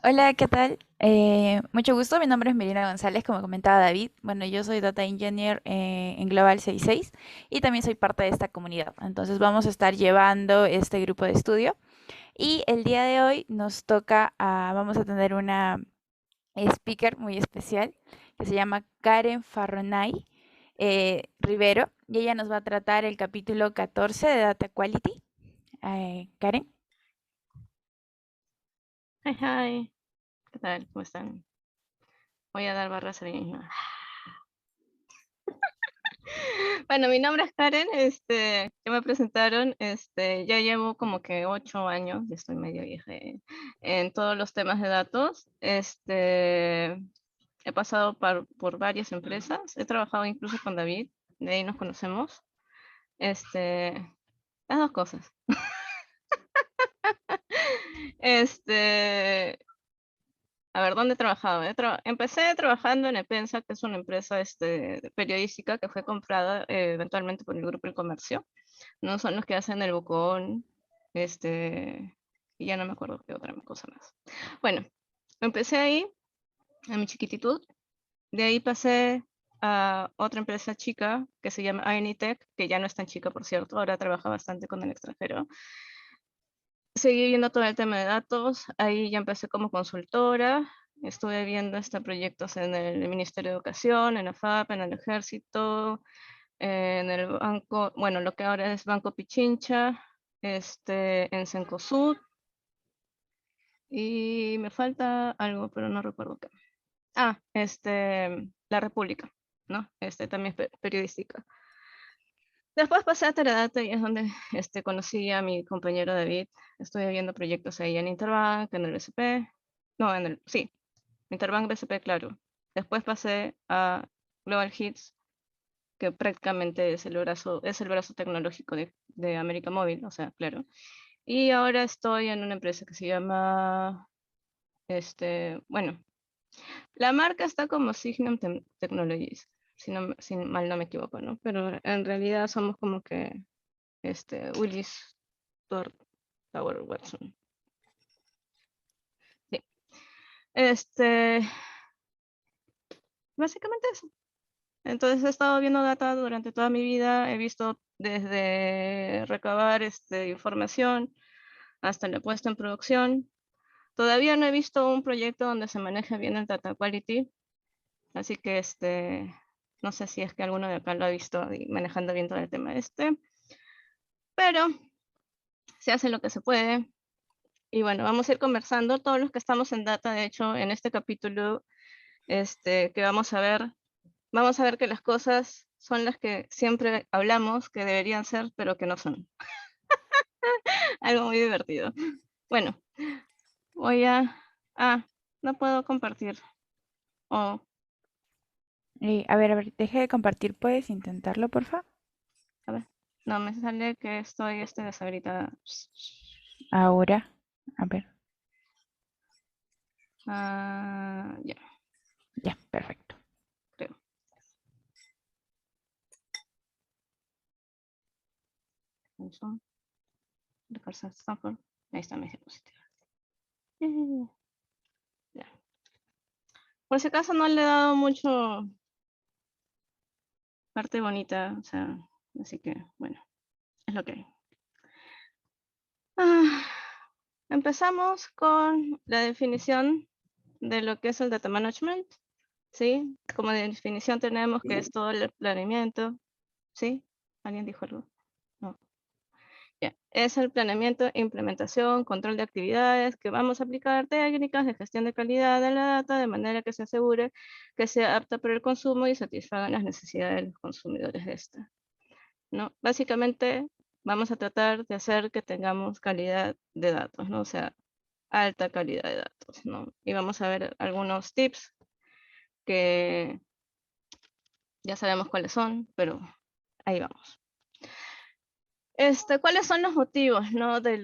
Hola, ¿qué tal? Mucho gusto, mi nombre es Melina González, como comentaba David. Bueno, yo soy Data Engineer en Global 66 y también soy parte de esta comunidad. Entonces vamos a estar llevando este grupo de estudio y el día de hoy nos toca, vamos a tener una speaker muy especial que se llama Karen Farronay Rivero y ella nos va a tratar el capítulo 14 de Data Quality. Karen. Hi, hi. ¿Qué tal? ¿Cómo están? Voy a dar barras a mí misma. Bueno, mi nombre es Karen, ya me presentaron, ya llevo como que 8 años, ya estoy medio vieja en todos los temas de datos. He pasado por varias empresas, he trabajado incluso con David, de ahí nos conocemos. Las dos cosas. Este, A ver, ¿dónde he trabajado? Empecé trabajando en Epensa, que es una empresa periodística que fue comprada eventualmente por el Grupo El Comercio. No son los que hacen el Bocón, y ya no me acuerdo qué otra cosa más. Bueno, empecé ahí, a mi chiquititud. De ahí pasé a otra empresa chica que se llama Ainitech, que ya no es tan chica, por cierto, ahora trabaja bastante con el extranjero. Seguí viendo todo el tema de datos, ahí ya empecé como consultora, estuve viendo proyectos en el Ministerio de Educación, en la FAP, en el Ejército, en el banco, bueno, lo que ahora es Banco Pichincha, en Cencosud, y me falta algo, pero no recuerdo qué. La República, ¿no? También es periodística. Después pasé a Teradata y es donde conocí a mi compañero David. Estuve viendo proyectos ahí en Interbank, en el BCP. No, sí, Interbank BCP, claro. Después pasé a Global Hits, que prácticamente es el brazo tecnológico de América Móvil, o sea, claro. Y ahora estoy en una empresa que se llama, bueno, la marca está como Signum Technologies, si mal no me equivoco, ¿no? Pero en realidad somos como que Willis Tower Watson. Sí. Este, Básicamente eso. Entonces he estado viendo data durante toda mi vida, he visto desde recabar información hasta la puesta en producción. Todavía no he visto un proyecto donde se maneje bien el data quality, así que no sé si es que alguno de acá lo ha visto y manejando bien todo el tema pero se hace lo que se puede. Y bueno, vamos a ir conversando, todos los que estamos en data, de hecho, en este capítulo que vamos a ver que las cosas son las que siempre hablamos que deberían ser, pero que no son. Algo muy divertido. Bueno, voy a... no puedo compartir. Oh, A ver, deje de compartir, ¿puedes intentarlo, porfa? a ver. No, me sale que estoy deshabilitada. Ahora, a ver, Ya, ya, perfecto. creo. Samsung, Ricardo Stanford. Ahí está mi diapositiva. Ya. Por si acaso no le he dado mucho parte bonita, o sea, así que, bueno, es lo que hay. Empezamos con la definición de lo que es el data management, ¿sí? Como definición tenemos que es todo el planeamiento, ¿sí? ¿Alguien dijo algo? No. Ya. Es el planeamiento, implementación, control de actividades, que vamos a aplicar técnicas de gestión de calidad de la data de manera que se asegure que sea apta para el consumo y satisfagan las necesidades de los consumidores de esta, ¿no? Básicamente vamos a tratar de hacer que tengamos calidad de datos, ¿no? O sea, alta calidad de datos, ¿no? Y vamos a ver algunos tips que ya sabemos cuáles son, pero ahí vamos. ¿Cuáles son los motivos, ¿no? Del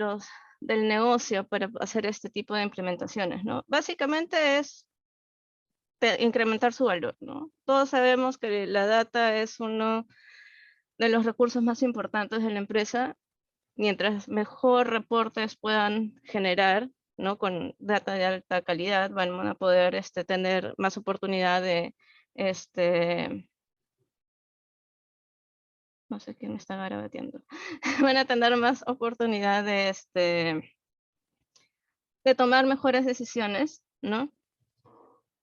negocio para hacer este tipo de implementaciones, ¿no? Básicamente es incrementar su valor, ¿no? Todos sabemos que la data es uno de los recursos más importantes de la empresa. Mientras mejor reportes puedan generar, ¿no? Con data de alta calidad, van a poder tener más oportunidad de, no sé quién me está garabateando, van a tener más oportunidad de tomar mejores decisiones, ¿no?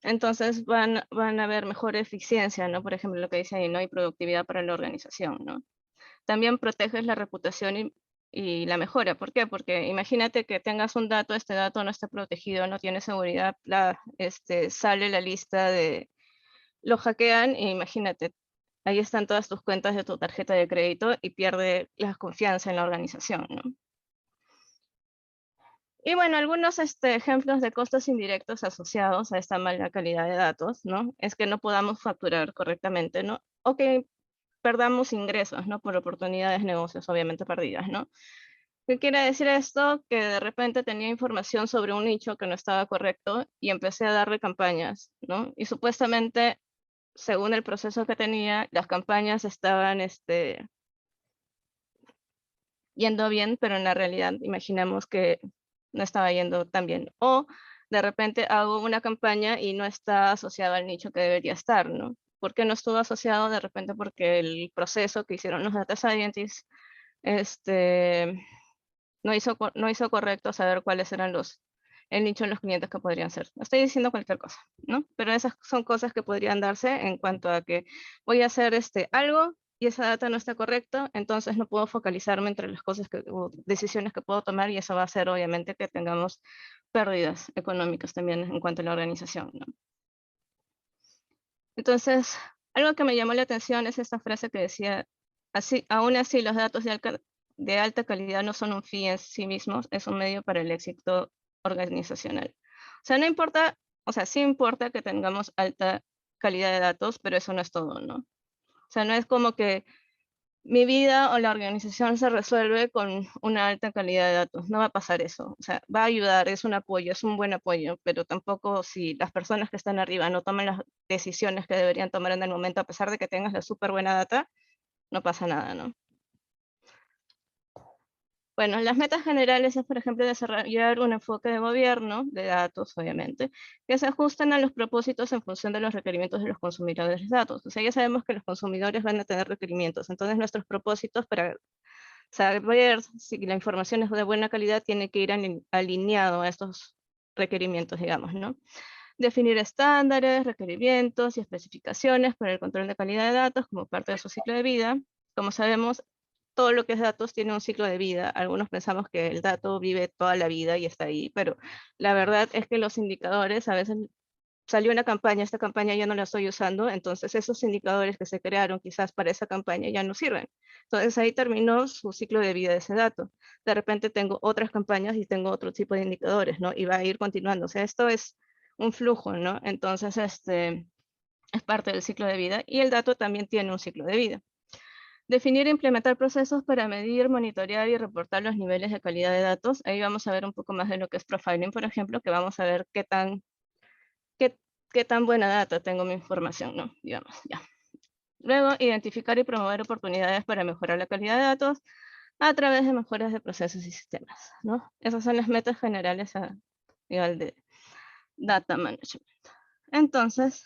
Entonces van a haber mejor eficiencia, ¿no? Por ejemplo, lo que dice ahí, ¿no? Y productividad para la organización, ¿no? También proteges la reputación y la mejora. ¿Por qué? Porque imagínate que tengas un dato, este dato no está protegido, no tiene seguridad, sale la lista de, lo hackean y imagínate, ahí están todas tus cuentas de tu tarjeta de crédito y pierde la confianza en la organización, ¿no? Y bueno, algunos ejemplos de costos indirectos asociados a esta mala calidad de datos, ¿no? Es que no podamos facturar correctamente, ¿no? O que perdamos ingresos, ¿no? Por oportunidades de negocios obviamente perdidas, ¿no? ¿Qué quiere decir esto? Que de repente tenía información sobre un nicho que no estaba correcto y empecé a darle campañas, ¿no? Y supuestamente, según el proceso que tenía, las campañas estaban yendo bien, pero en la realidad imaginamos que no estaba yendo tan bien. O de repente hago una campaña y no está asociado al nicho que debería estar, ¿no? ¿Por qué no estuvo asociado? De repente porque el proceso que hicieron los data scientists no hizo correcto saber cuáles eran el nicho de los clientes que podrían ser. Estoy diciendo cualquier cosa, ¿no? Pero esas son cosas que podrían darse en cuanto a que voy a hacer algo y esa data no está correcta, entonces no puedo focalizarme entre las cosas o decisiones que puedo tomar y eso va a hacer obviamente que tengamos pérdidas económicas también en cuanto a la organización, ¿no? Entonces, algo que me llamó la atención es esta frase que decía, aún así los datos de alta calidad no son un fin en sí mismos, es un medio para el éxito organizacional. O sea, no importa, o sea, sí importa que tengamos alta calidad de datos, pero eso no es todo, ¿no? O sea, no es como que mi vida o la organización se resuelve con una alta calidad de datos. No va a pasar eso. O sea, va a ayudar, es un apoyo, es un buen apoyo, pero tampoco si las personas que están arriba no toman las decisiones que deberían tomar en el momento, a pesar de que tengas la súper buena data, no pasa nada, ¿no? Bueno, las metas generales es, por ejemplo, desarrollar un enfoque de gobierno, de datos, obviamente, que se ajusten a los propósitos en función de los requerimientos de los consumidores de datos. O sea, ya sabemos que los consumidores van a tener requerimientos, entonces nuestros propósitos para saber si la información es de buena calidad tiene que ir alineado a estos requerimientos, digamos, ¿no? Definir estándares, requerimientos y especificaciones para el control de calidad de datos como parte de su ciclo de vida. Como sabemos, todo lo que es datos tiene un ciclo de vida. Algunos pensamos que el dato vive toda la vida y está ahí, pero la verdad es que los indicadores a veces salió una campaña, esta campaña ya no la estoy usando, entonces esos indicadores que se crearon quizás para esa campaña ya no sirven. Entonces ahí terminó su ciclo de vida de ese dato. De repente tengo otras campañas y tengo otro tipo de indicadores, ¿no? Y va a ir continuando. O sea, esto es un flujo, ¿no? Entonces, es parte del ciclo de vida y el dato también tiene un ciclo de vida. Definir e implementar procesos para medir, monitorear y reportar los niveles de calidad de datos. Ahí vamos a ver un poco más de lo que es profiling, por ejemplo, que vamos a ver qué, qué tan buena data tengo mi información, ¿no? Digamos, ya. Luego, identificar y promover oportunidades para mejorar la calidad de datos a través de mejoras de procesos y sistemas, ¿no? Esas son las metas generales a nivel de data management. Entonces,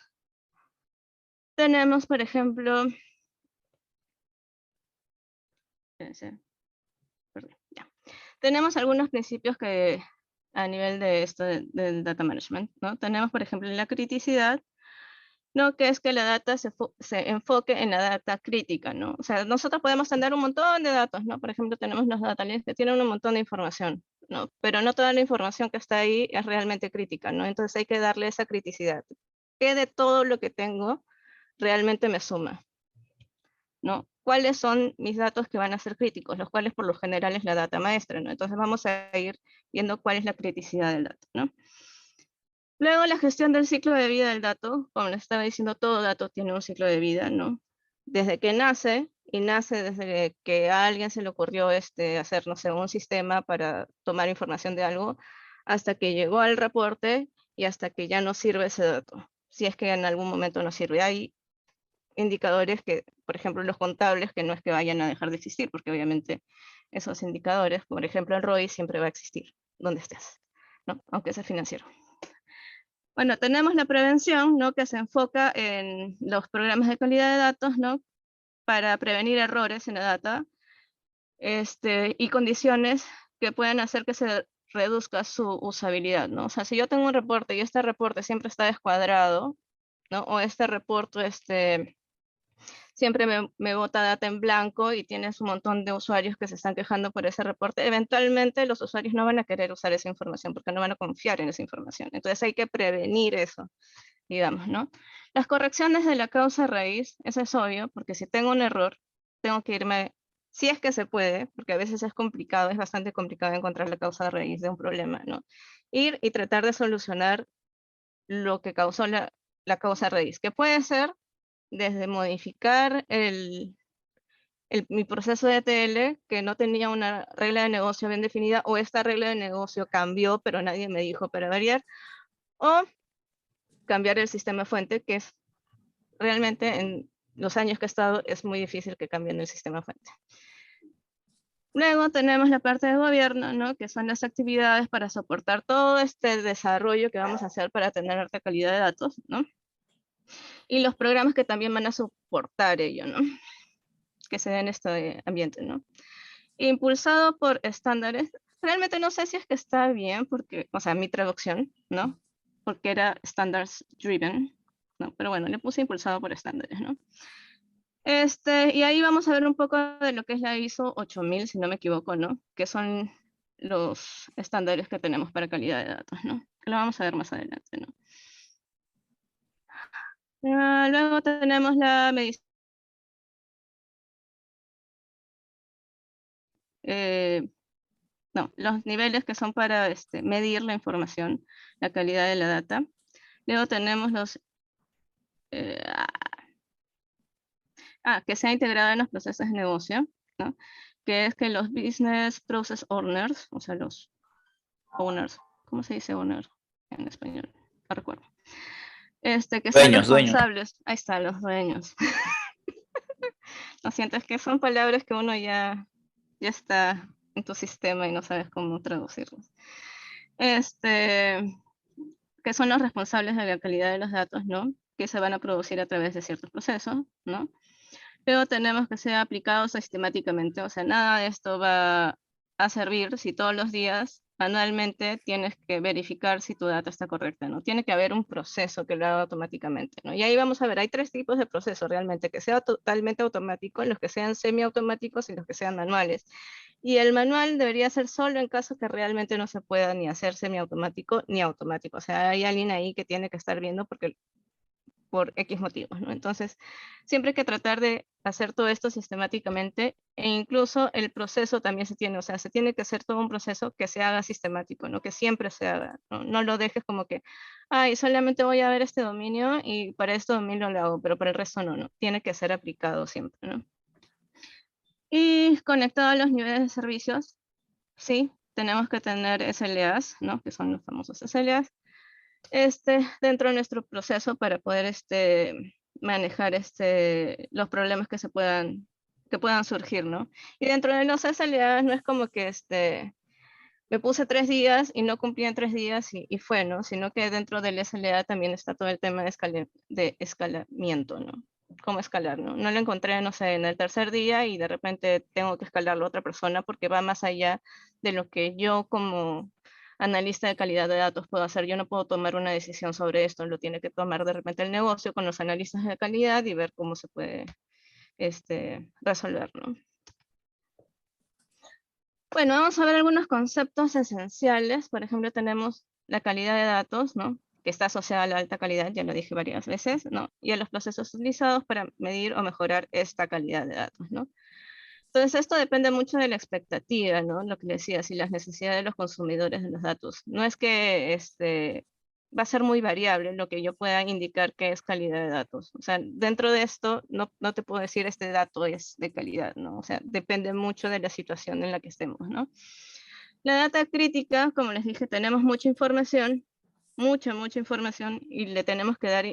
tenemos, por ejemplo, perdón, ya. Tenemos algunos principios que a nivel de esto del data management, ¿no? Tenemos, por ejemplo, la criticidad, ¿no? Que es que la data se enfoque en la data crítica, ¿no? O sea, nosotros podemos tener un montón de datos, ¿no? Por ejemplo, tenemos los data lakes que tienen un montón de información, ¿no? Pero no toda la información que está ahí es realmente crítica, ¿no? Entonces hay que darle esa criticidad. ¿Qué de todo lo que tengo realmente me suma? ¿No? ¿Cuáles son mis datos que van a ser críticos? Los cuales por lo general es la data maestra, ¿no? Entonces vamos a ir viendo cuál es la criticidad del dato, ¿no? Luego la gestión del ciclo de vida del dato, como les estaba diciendo, todo dato tiene un ciclo de vida, ¿no? Desde que nace, y nace desde que a alguien se le ocurrió hacer, no sé, un sistema para tomar información de algo, hasta que llegó al reporte y hasta que ya no sirve ese dato, si es que en algún momento no sirve. Hay indicadores que, por ejemplo, los contables, que no es que vayan a dejar de existir, porque obviamente esos indicadores, por ejemplo, el ROI siempre va a existir, donde estés, ¿no? Aunque sea financiero. Bueno, tenemos la prevención, ¿no? Que se enfoca en los programas de calidad de datos, ¿no? Para prevenir errores en la data, y condiciones que pueden hacer que se reduzca su usabilidad, ¿no? O sea, si yo tengo un reporte y este reporte siempre está descuadrado, ¿no? O este reporte, siempre me bota data en blanco y tienes un montón de usuarios que se están quejando por ese reporte, eventualmente los usuarios no van a querer usar esa información porque no van a confiar en esa información. Entonces hay que prevenir eso, digamos, ¿no? Las correcciones de la causa raíz, eso es obvio, porque si tengo un error, tengo que irme, si es que se puede, porque a veces es complicado, es bastante complicado encontrar la causa raíz de un problema, ¿no? Ir y tratar de solucionar lo que causó la causa raíz, que puede ser desde modificar mi proceso de ETL, que no tenía una regla de negocio bien definida, o esta regla de negocio cambió, pero nadie me dijo para variar, o cambiar el sistema fuente, que es realmente en los años que he estado, es muy difícil que cambien el sistema fuente. Luego tenemos la parte de gobierno, ¿no? Que son las actividades para soportar todo este desarrollo que vamos a hacer para tener alta calidad de datos, ¿no? Y los programas que también van a soportar ello, ¿no? Que se den en este ambiente, ¿no? Impulsado por estándares, realmente no sé si es que está bien, porque, o sea, mi traducción, ¿no? Porque era standards driven, ¿no? Pero bueno, le puse impulsado por estándares, ¿no? Y ahí vamos a ver un poco de lo que es la ISO 8000, si no me equivoco, ¿no? Que son los estándares que tenemos para calidad de datos, ¿no? Que lo vamos a ver más adelante, ¿no? Luego tenemos la medición. No, los niveles que son para medir la información, la calidad de la data. Luego tenemos los que se ha integrado en los procesos de negocio, ¿no? Que es que los business process owners, o sea, los owners, ¿cómo se dice owner en español? No recuerdo. Que son Dueños, dueños. responsables, ahí están los dueños. Lo siento, es que son palabras que uno ya está en tu sistema y no sabes cómo traducirlas. Que son los responsables de la calidad de los datos, ¿no? Que se van a producir a través de ciertos procesos, ¿no? Pero tenemos que ser aplicados sistemáticamente, o sea, nada de esto va a servir si todos los días manualmente tienes que verificar si tu data está correcta, ¿no? Tiene que haber un proceso que lo haga automáticamente, ¿no? Y ahí vamos a ver, hay tres tipos de procesos realmente, que sea totalmente automático, los que sean semiautomáticos y los que sean manuales. Y el manual debería ser solo en caso que realmente no se pueda ni hacer semiautomático ni automático, o sea, hay alguien ahí que tiene que estar viendo porque por X motivos, ¿no? Entonces, siempre hay que tratar de hacer todo esto sistemáticamente e incluso el proceso también se tiene, o sea, se tiene que hacer todo un proceso que se haga sistemático, ¿no? Que siempre se haga, ¿no? No lo dejes como que, ay, solamente voy a ver este dominio y para este dominio lo hago, pero para el resto no, no. Tiene que ser aplicado siempre, ¿no? Y conectado a los niveles de servicios, sí, tenemos que tener SLAs, ¿no? Que son los famosos SLAs, dentro de nuestro proceso para poder manejar los problemas que puedan surgir, ¿no? Y dentro de los SLAs no es como que me puse 3 días y no cumplí en 3 días y fue, ¿no? Sino que dentro del SLA también está todo el tema de escalamiento, ¿no? Cómo escalar, ¿no? No lo encontré, no sé, en el tercer día y de repente tengo que escalarlo a otra persona porque va más allá de lo que yo como analista de calidad de datos puedo hacer. Yo no puedo tomar una decisión sobre esto, lo tiene que tomar de repente el negocio con los analistas de calidad y ver cómo se puede resolver, ¿no? Bueno, vamos a ver algunos conceptos esenciales. Por ejemplo, tenemos la calidad de datos, ¿no? Que está asociada a la alta calidad, ya lo dije varias veces, ¿no? Y a los procesos utilizados para medir o mejorar esta calidad de datos, ¿no? Entonces, esto depende mucho de la expectativa, ¿no? Lo que le decía, y las necesidades de los consumidores de los datos. No es que va a ser muy variable lo que yo pueda indicar que es calidad de datos. O sea, dentro de esto no te puedo decir este dato es de calidad, ¿no? O sea, depende mucho de la situación en la que estemos, ¿no? La data crítica, como les dije, tenemos mucha información y le tenemos que dar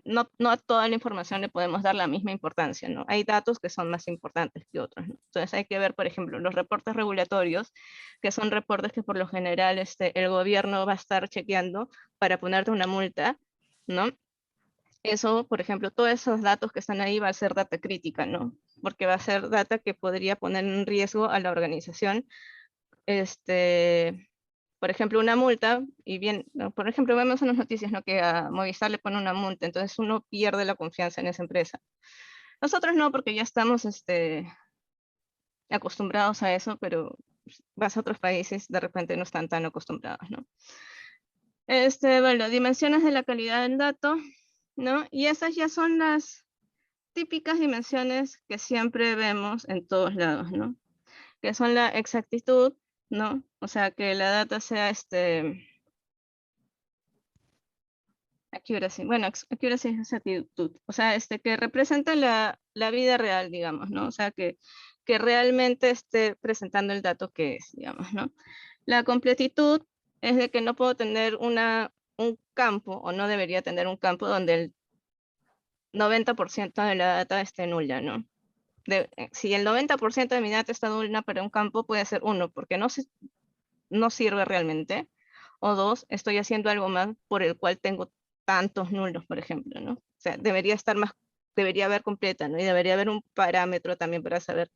no a toda la información le podemos dar la misma importancia, ¿no? Hay datos que son más importantes que otros, ¿no? Entonces hay que ver, por ejemplo, los reportes regulatorios, que son reportes que por lo general el gobierno va a estar chequeando para ponerte una multa, ¿no? Eso, por ejemplo, todos esos datos que están ahí va a ser data crítica, ¿no? Porque va a ser data que podría poner en riesgo a la organización. Por ejemplo, una multa, y bien, ¿no? Por ejemplo, vemos en las noticias, ¿no? Que a Movistar le pone una multa, entonces uno pierde la confianza en esa empresa. Nosotros no, porque ya estamos acostumbrados a eso, pero vas a otros países, de repente no están tan acostumbrados, ¿no? Bueno, dimensiones de la calidad del dato, ¿no? Y esas ya son las típicas dimensiones que siempre vemos en todos lados, ¿no? Que son la exactitud, ¿no? O sea, que la data sea accuracy, bueno, accuracy es exactitud, o sea, que represente la vida real, digamos, ¿no? O sea, que realmente esté presentando el dato que es, digamos, ¿no? La completitud es de que no puedo tener un campo, o no debería tener un campo donde el 90% de la data esté nula, ¿no? Si el 90% de mi data está nula para un campo, puede ser uno, porque no sirve realmente, o dos, estoy haciendo algo más por el cual tengo tantos nulos, por ejemplo, ¿no? O sea, debería haber completa, ¿no? Y debería haber un parámetro también para saber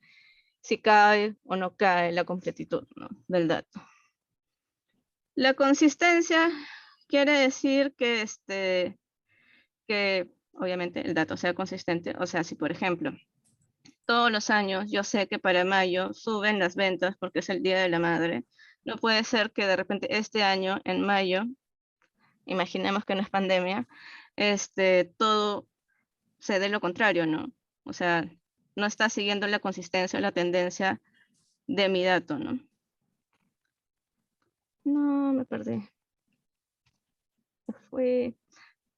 si cae o no cae la completitud, ¿no? Del dato. La consistencia quiere decir que obviamente el dato sea consistente. O sea, si por ejemplo, todos los años yo sé que para mayo suben las ventas porque es el Día de la Madre, no puede ser que de repente este año, en mayo, imaginemos que no es pandemia, todo se dé lo contrario, ¿no? O sea, no está siguiendo la consistencia o la tendencia de mi dato, ¿no? No, me perdí. Fue...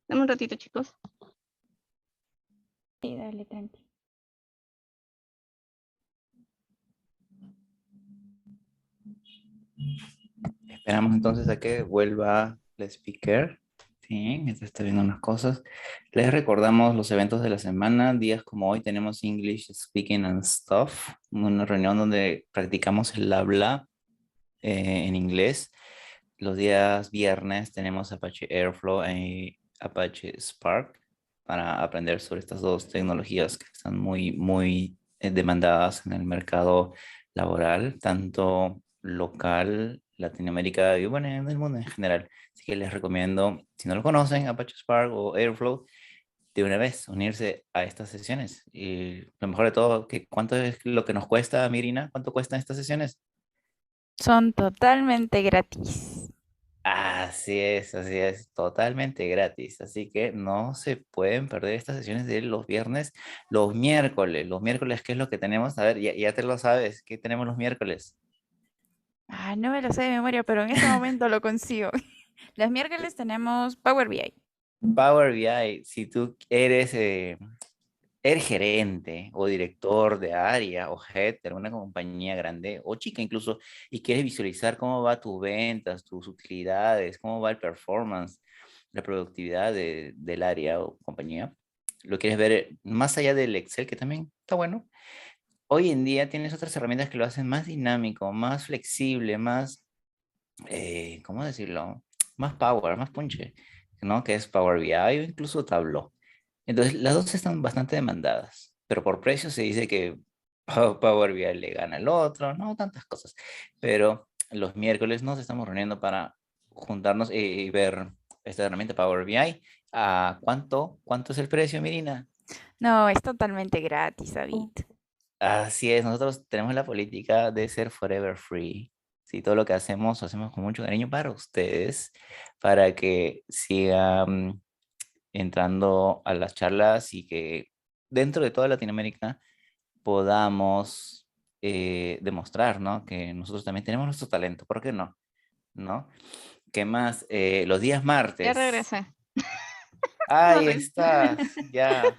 Dame un ratito, chicos. Sí, dale, tranqui. Esperamos entonces a que vuelva el speaker. Sí, mientras está viendo unas cosas. Les recordamos los eventos de la semana. Días como hoy tenemos English Speaking and Stuff, una reunión donde practicamos el habla en inglés. Los días viernes tenemos Apache Airflow y Apache Spark para aprender sobre estas dos tecnologías que están muy demandadas en el mercado laboral, tanto local, Latinoamérica y bueno, en el mundo en general. Así que les recomiendo, si no lo conocen, Apache Spark o Airflow, de una vez unirse a estas sesiones. Y lo mejor de todo, que ¿cuánto es lo que nos cuesta, Mirina? ¿Cuánto cuestan estas sesiones? Son totalmente gratis. Así es, totalmente gratis. Así que no se pueden perder estas sesiones de los viernes, los miércoles. Los miércoles, ¿qué es lo que tenemos? A ver, ya te lo sabes, ¿qué tenemos los miércoles? Ah, no me lo sé de memoria, pero en este momento lo consigo. Los miércoles tenemos Power BI. Power BI, si tú eres gerente o director de área o head de alguna compañía grande o chica incluso y quieres visualizar cómo va tus ventas, tus utilidades, cómo va el performance, la productividad del área o compañía, lo quieres ver más allá del Excel, que también está bueno. Hoy en día tienes otras herramientas que lo hacen más dinámico, más flexible, más, ¿cómo decirlo? Más power, más punche, ¿no? Que es Power BI o incluso Tableau. Entonces, las dos están bastante demandadas, pero por precio se dice que Power BI le gana al otro, no tantas cosas. Pero los miércoles nos estamos reuniendo para juntarnos y ver esta herramienta Power BI. ¿Cuánto es el precio, Mirina? No, es totalmente gratis, David. Así es, nosotros tenemos la política de ser forever free. Sí, todo lo que hacemos, lo hacemos con mucho cariño para ustedes, para que sigan entrando a las charlas y que dentro de toda Latinoamérica podamos demostrar, ¿no? Que nosotros también tenemos nuestro talento, ¿por qué no? ¿No? ¿Qué más? Los días Ya martes. regresé. Ahí Sorry. estás, ya.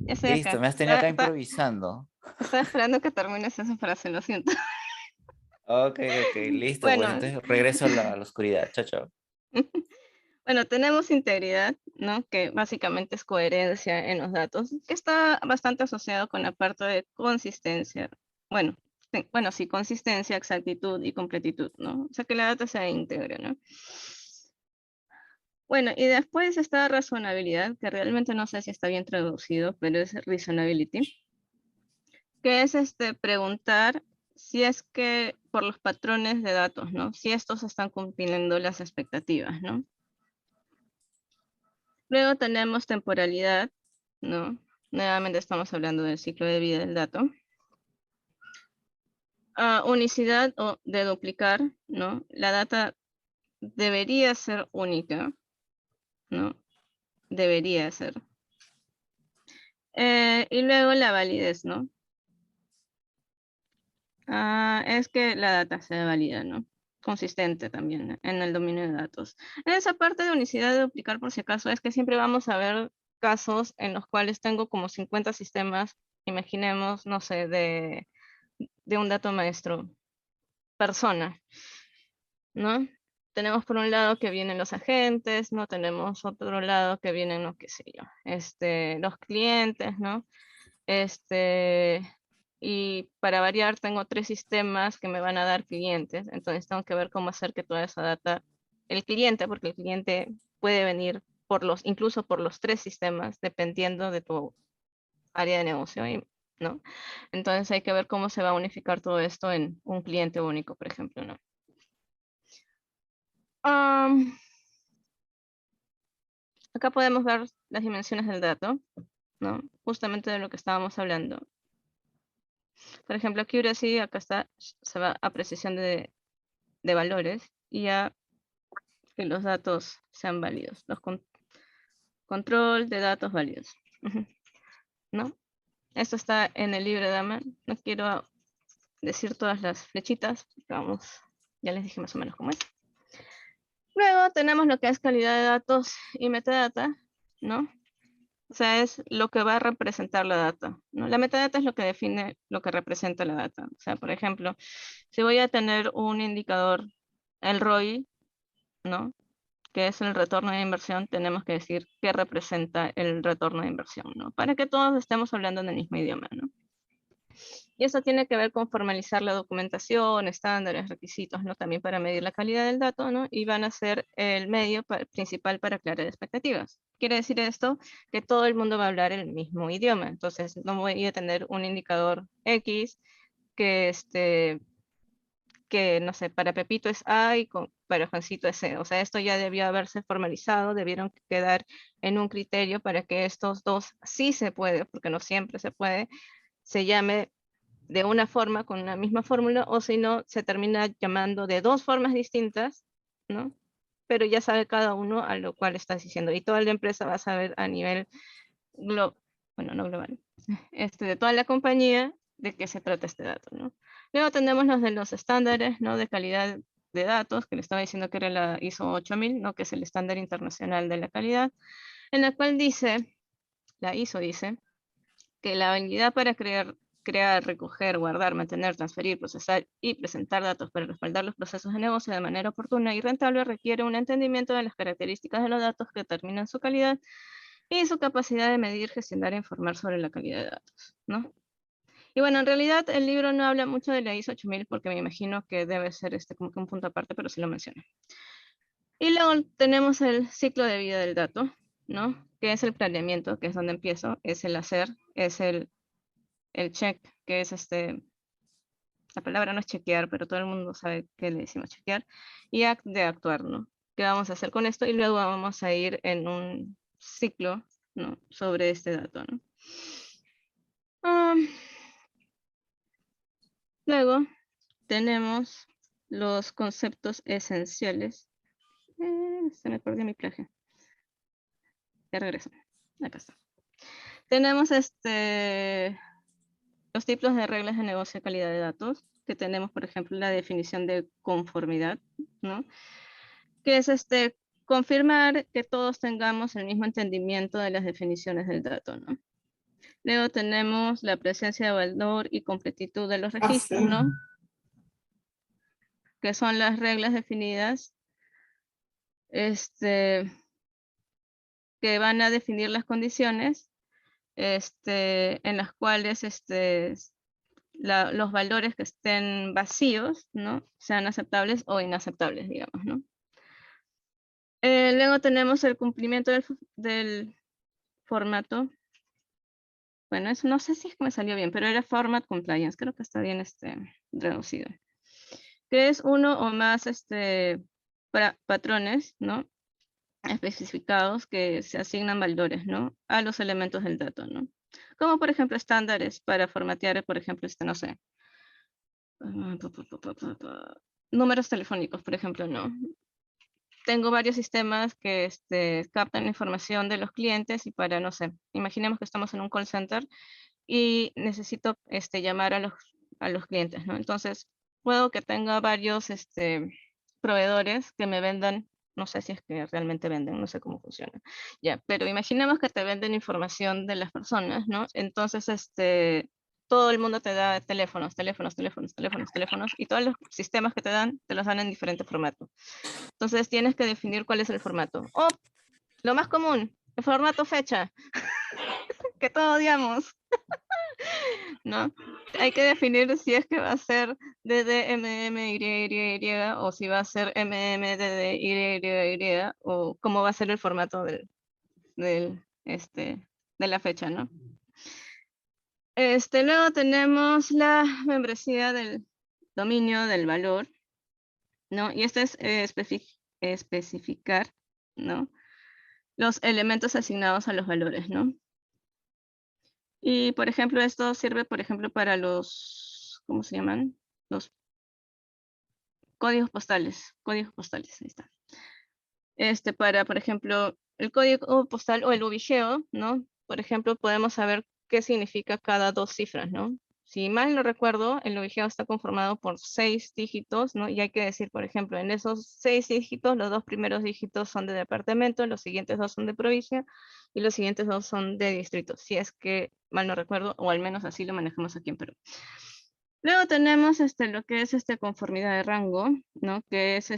Ya estoy Listo, acá. me has tenido acá improvisando. Estaba esperando que termines esa frase, lo siento. Ok, listo, pues Bueno, entonces regreso a la oscuridad. Chao, chao. bueno, tenemos integridad, ¿no? Que básicamente es coherencia en los datos, que está bastante asociado con la parte de consistencia. Bueno, bueno, sí, consistencia, exactitud y completitud, ¿no? O sea, que la data sea íntegra, ¿no? Bueno, y después está razonabilidad, que realmente no sé si está bien traducido, pero es reasonability, que es preguntar si es que por los patrones de datos, ¿no? Si estos están cumpliendo las expectativas, ¿no? Luego tenemos temporalidad, ¿no? Nuevamente estamos hablando del ciclo de vida del dato. Unicidad o de duplicar, ¿no? La data debería ser única, ¿no? Debería ser. Y luego la validez, ¿no? Es que la data sea válida, ¿no? Consistente también en el dominio de datos. En esa parte de unicidad de duplicar, por si acaso, es que siempre vamos a ver casos en los cuales tengo como 50 sistemas, imaginemos, no sé, de un dato maestro, persona, ¿no? Tenemos por un lado que vienen los agentes, ¿no? Tenemos otro lado que vienen, no qué sé yo, los clientes, ¿no? Y para variar tengo 3 sistemas que me van a dar clientes, entonces tengo que ver cómo hacer que toda esa data, el cliente, porque el cliente puede venir incluso por los 3 sistemas, dependiendo de tu área de negocio, ¿no? Entonces hay que ver cómo se va a unificar todo esto en un cliente único, por ejemplo, ¿no? Acá podemos ver las dimensiones del dato, ¿no? Justamente de lo que estábamos hablando. Por ejemplo, accuracy, acá está, se va a precisión de valores y a que los datos sean válidos. Control de datos válidos. ¿No? Esto está en el libro de Dama. No quiero decir todas las flechitas. Vamos, ya les dije más o menos cómo es. Luego tenemos lo que es calidad de datos y metadata, ¿no? O sea, es lo que va a representar la data, ¿no? La metadata es lo que define lo que representa la data. O sea, por ejemplo, si voy a tener un indicador, el ROI, ¿no? Que es el retorno de inversión, tenemos que decir qué representa el retorno de inversión, ¿no? Para que todos estemos hablando en el mismo idioma, ¿no? Y eso tiene que ver con formalizar la documentación, estándares, requisitos, ¿no? También para medir la calidad del dato, ¿no? Y van a ser el medio principal para aclarar expectativas. Quiere decir esto que todo el mundo va a hablar el mismo idioma. Entonces, no voy a tener un indicador X que que, no sé, para Pepito es A y para Juancito es C. O sea, esto ya debió haberse formalizado, debieron quedar en un criterio para que estos dos sí se puede, porque no siempre se puede, se llame de una forma con una misma fórmula, o si no, se termina llamando de 2 formas distintas, ¿no? Pero ya sabe cada uno a lo cual estás diciendo. Y toda la empresa va a saber a nivel bueno, no global, de toda la compañía de qué se trata este dato, ¿no? Luego tenemos los de los estándares, ¿no? De calidad de datos, que le estaba diciendo que era la ISO 8000, ¿no? Que es el estándar internacional de la calidad, en la cual dice, la ISO dice, que la habilidad para crear, recoger, guardar, mantener, transferir, procesar y presentar datos para respaldar los procesos de negocio de manera oportuna y rentable requiere un entendimiento de las características de los datos que determinan su calidad y su capacidad de medir, gestionar e informar sobre la calidad de datos, ¿no? Y bueno, en realidad el libro no habla mucho de la ISO 8000 porque me imagino que debe ser como que un punto aparte, pero sí lo menciona. Y luego tenemos el ciclo de vida del dato, ¿no? Que es el planeamiento, que es donde empiezo, es el hacer, es el check, que es la palabra no es chequear, pero todo el mundo sabe que le decimos chequear, y de actuar, ¿no? ¿Qué vamos a hacer con esto? Y luego vamos a ir en un ciclo, ¿no? Sobre este dato, ¿no? Luego tenemos los conceptos esenciales. Se me perdió mi plagio. Ya regreso. Acá está. Tenemos los tipos de reglas de negocio de calidad de datos, que tenemos, por ejemplo, la definición de conformidad, ¿no? Que es confirmar que todos tengamos el mismo entendimiento de las definiciones del dato, ¿no? Luego tenemos la presencia de valor y completitud de los registros, ¿no? Que son las reglas definidas que van a definir las condiciones en las cuales los valores que estén vacíos, ¿no? Sean aceptables o inaceptables, digamos, ¿no? Luego tenemos el cumplimiento del formato. Bueno, eso no sé si es que me salió bien, pero era format compliance. Creo que está bien traducido. Que es uno o más patrones, ¿no? Especificados que se asignan valores, ¿no? A los elementos del dato, ¿no? Como por ejemplo estándares para formatear, por ejemplo, no sé, números telefónicos, por ejemplo, ¿no? Tengo varios sistemas que captan información de los clientes y para, no sé, imaginemos que estamos en un call center y necesito llamar a los clientes, ¿no? Entonces, puedo que tenga varios proveedores que me vendan, no sé si es que realmente venden, no sé cómo funciona. Ya, pero imaginemos que te venden información de las personas, ¿no? Entonces, todo el mundo te da teléfonos, y todos los sistemas que te los dan en diferentes formatos. Entonces, tienes que definir cuál es el formato. O, lo más común, el formato fecha, que todos odiamos. ¿No? Hay que definir si es que va a ser DDMMYYY o si va a ser MMDDYYY o cómo va a ser el formato de la fecha, ¿no? Luego tenemos la membresía del dominio del valor, ¿no? Y esto es especificar, ¿no? Los elementos asignados a los valores, ¿no? Y, por ejemplo, esto sirve, por ejemplo, para los, ¿cómo se llaman? Los códigos postales, ahí está. Para, por ejemplo, el código postal o el ubigeo, ¿no? Por ejemplo, podemos saber qué significa cada dos cifras, ¿no? Si mal no recuerdo, el ubigeo está conformado por 6 dígitos, ¿no? Y hay que decir, por ejemplo, en esos 6 dígitos, los 2 primeros dígitos son de departamento, los siguientes 2 son de provincia y los siguientes 2 son de distrito, si es que mal no recuerdo, o al menos así lo manejamos aquí en Perú. Luego tenemos lo que es conformidad de rango, ¿no? Que es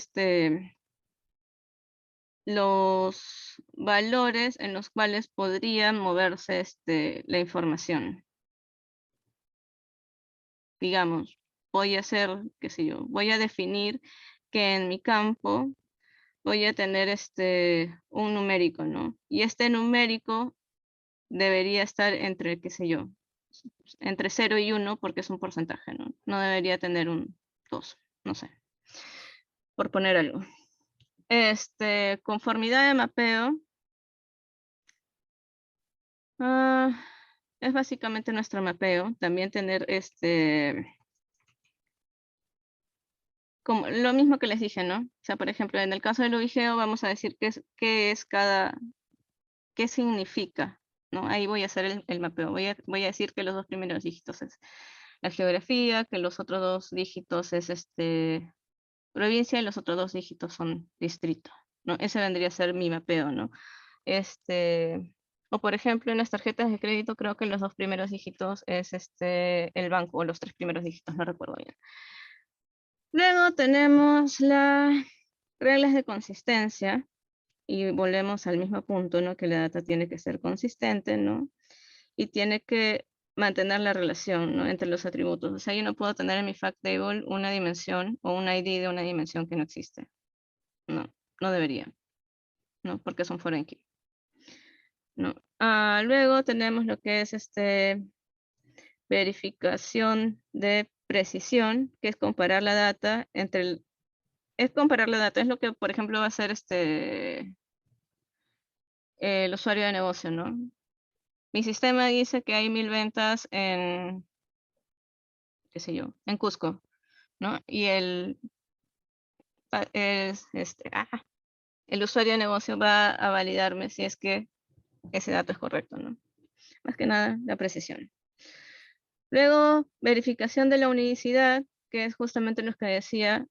los valores en los cuales podría moverse la información. Digamos, voy a hacer, qué sé yo, voy a definir que en mi campo voy a tener un numérico, ¿no? Y este numérico debería estar entre, qué sé yo, entre 0 y 1 porque es un porcentaje, ¿no? No debería tener un 2, no sé, por poner algo. Conformidad de mapeo. Es básicamente nuestro mapeo. También tener como lo mismo que les dije, ¿no? O sea, por ejemplo, en el caso del ubigeo vamos a decir qué significa, ¿no? Ahí voy a hacer el mapeo. Voy a decir que los 2 primeros dígitos es la geografía, que los otros 2 dígitos es provincia y los otros 2 dígitos son distrito, ¿no? Ese vendría a ser mi mapeo, ¿no? O por ejemplo, en las tarjetas de crédito creo que los 2 primeros dígitos es el banco, o los 3 primeros dígitos, no recuerdo bien. Luego tenemos las reglas de consistencia, y volvemos al mismo punto, ¿no? Que la data tiene que ser consistente, ¿no? Y tiene que mantener la relación, ¿no? Entre los atributos. O sea, yo no puedo tener en mi fact table una dimensión o un ID de una dimensión que no existe. No, no debería, ¿no? Porque son foreign key. ¿No? Luego tenemos lo que es verificación de precisión, que es comparar la data es lo que, por ejemplo, va a hacer el usuario de negocio, ¿no? Mi sistema dice que hay 1000 ventas en, qué sé yo, en Cusco, ¿no? Y el usuario de negocio va a validarme si es que ese dato es correcto, ¿no? Más que nada, la precisión. Luego, verificación de la unicidad, que es justamente lo que decía,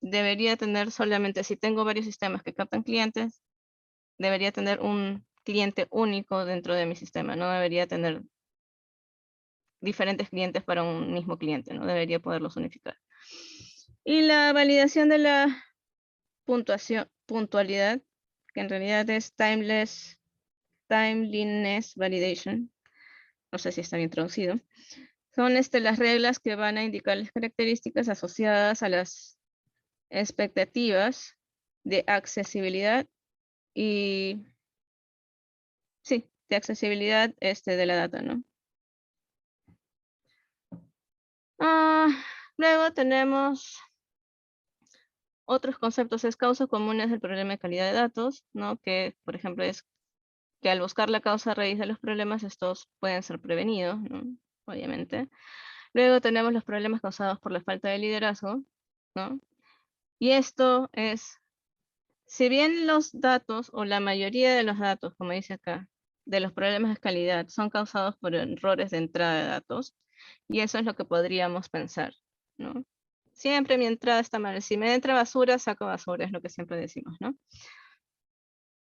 debería tener solamente, si tengo varios sistemas que captan clientes, debería tener un cliente único dentro de mi sistema, no debería tener diferentes clientes para un mismo cliente, no debería poderlos unificar. Y la validación de la puntualidad, que en realidad es timeless timeliness validation, no sé si está bien traducido, son las reglas que van a indicar las características asociadas a las expectativas de accesibilidad y, sí, de accesibilidad de la data, ¿no? Luego tenemos otros conceptos, causas comunes del problema de calidad de datos, ¿no? Que, por ejemplo, es que al buscar la causa raíz de los problemas, estos pueden ser prevenidos, ¿no? Obviamente. Luego tenemos los problemas causados por la falta de liderazgo, ¿no? Y esto es, si bien los datos, o la mayoría de los datos, como dice acá, de los problemas de calidad, son causados por errores de entrada de datos, y eso es lo que podríamos pensar, ¿no? Siempre mi entrada está mal. Si me entra basura, saco basura, es lo que siempre decimos, ¿no?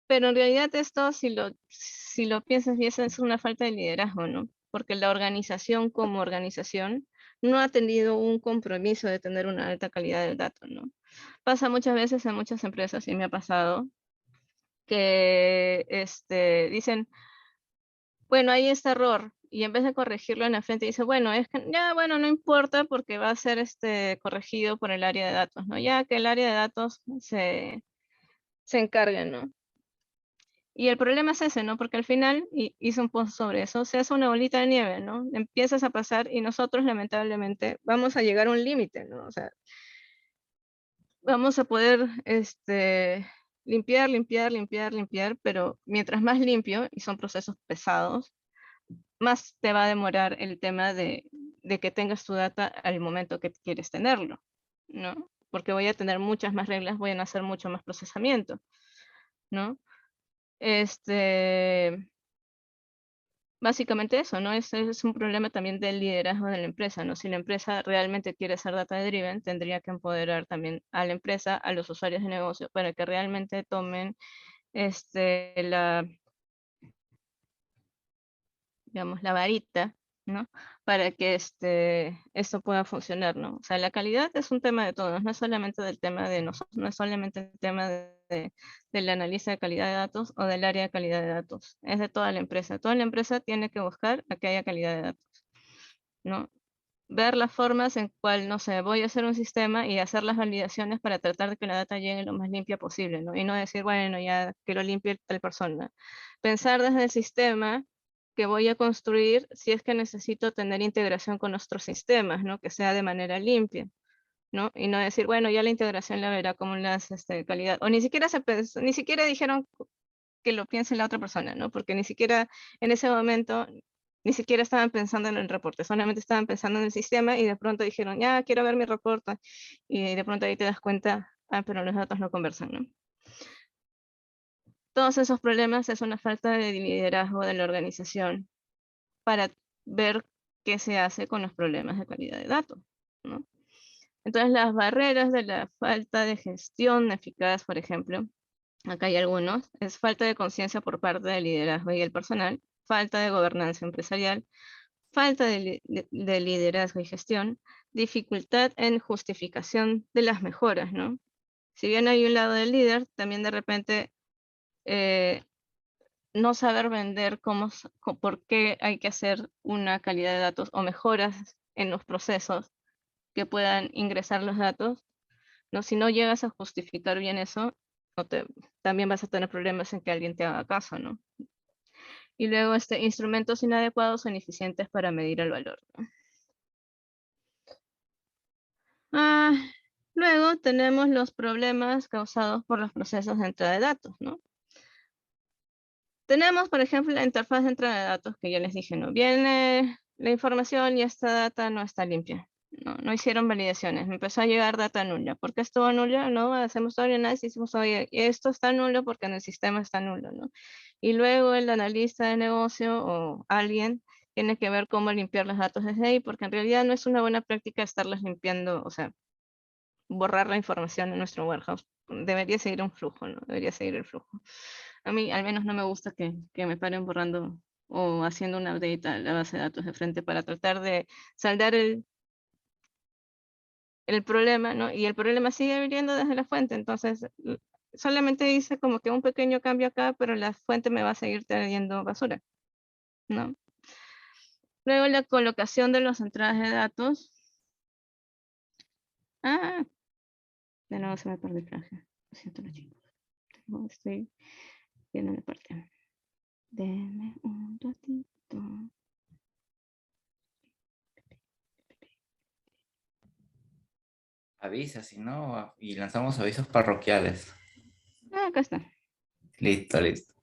Pero en realidad esto, si lo piensas bien, es una falta de liderazgo, ¿no? Porque la organización como organización no ha tenido un compromiso de tener una alta calidad del dato, ¿no? Pasa muchas veces en muchas empresas, y me ha pasado, que dicen, bueno, hay este error, y en vez de corregirlo en la frente, dice, bueno, es que ya, bueno, no importa porque va a ser corregido por el área de datos, ¿no? Ya que el área de datos se encargue, ¿no? Y el problema es ese, ¿no? Porque al final, y hice un post sobre eso, se hace una bolita de nieve, ¿no? Empiezas a pasar y nosotros lamentablemente vamos a llegar a un límite, ¿no? O sea, vamos a poder limpiar, limpiar, limpiar, limpiar, pero mientras más limpio, y son procesos pesados, más te va a demorar el tema de que tengas tu data al momento que quieres tenerlo, ¿no? Porque voy a tener muchas más reglas, voy a hacer mucho más procesamiento, ¿no? Básicamente eso, ¿no? Es un problema también del liderazgo de la empresa, ¿no? Si la empresa realmente quiere ser data driven, tendría que empoderar también a la empresa, a los usuarios de negocio, para que realmente tomen digamos, la varita, ¿no? Para que esto pueda funcionar, ¿no? O sea, la calidad es un tema de todos, no es solamente del tema de nosotros, no es solamente el tema del analista de calidad de datos o del área de calidad de datos, es de toda la empresa. Toda la empresa tiene que buscar a que haya calidad de datos, ¿no? Ver las formas en cual, no sé, voy a hacer un sistema y hacer las validaciones para tratar de que la data llegue lo más limpia posible, ¿no? Y no decir, bueno, ya que lo limpie tal persona. Pensar desde el sistema que voy a construir si es que necesito tener integración con nuestros sistemas, ¿no? Que sea de manera limpia, ¿no? Y no decir, bueno, ya la integración la verá como las calidad. O ni siquiera ni siquiera dijeron que lo piense la otra persona, ¿no? Porque ni siquiera en ese momento, ni siquiera estaban pensando en el reporte, solamente estaban pensando en el sistema y de pronto dijeron, ya, quiero ver mi reporte. Y de pronto ahí te das cuenta, pero los datos no conversan, ¿no? Todos esos problemas es una falta de liderazgo de la organización para ver qué se hace con los problemas de calidad de datos, ¿no? Entonces, las barreras de la falta de gestión eficaz, por ejemplo, acá hay algunos, es falta de conciencia por parte del liderazgo y el personal, falta de gobernanza empresarial, falta de liderazgo y gestión, dificultad en justificación de las mejoras, ¿no? Si bien hay un lado del líder, también de repente no saber vender por qué hay que hacer una calidad de datos o mejoras en los procesos que puedan ingresar los datos, ¿no? Si no llegas a justificar bien eso, también vas a tener problemas en que alguien te haga caso, ¿no? Y luego instrumentos inadecuados o ineficientes para medir el valor, ¿no? Luego tenemos los problemas causados por los procesos de entrada de datos, ¿no? Tenemos, por ejemplo, la interfaz de entrada de datos que ya les dije, ¿no? Viene la información y esta data no está limpia. No hicieron validaciones. Me empezó a llegar data nula. ¿Por qué estuvo nula? No, hacemos todo el análisis y decimos, oye, esto está nulo porque en el sistema está nulo, ¿no? Y luego el analista de negocio o alguien tiene que ver cómo limpiar los datos desde ahí, porque en realidad no es una buena práctica estarlos limpiando, o sea, borrar la información en nuestro warehouse. Debería seguir un flujo, ¿no? Debería seguir el flujo. A mí al menos no me gusta que me paren borrando o haciendo una update a la base de datos de frente para tratar de saldar el problema, ¿no? Y el problema sigue viniendo desde la fuente, entonces solamente hice como que un pequeño cambio acá, pero la fuente me va a seguir trayendo basura, ¿no? Luego la colocación de las entradas de datos. Ah, de nuevo se me perdió el franja. Lo siento, los chicos. No, estoy viendo la parte. Denme un ratito. Avisa, si no, y lanzamos avisos parroquiales. Ah, acá está. Listo, listo.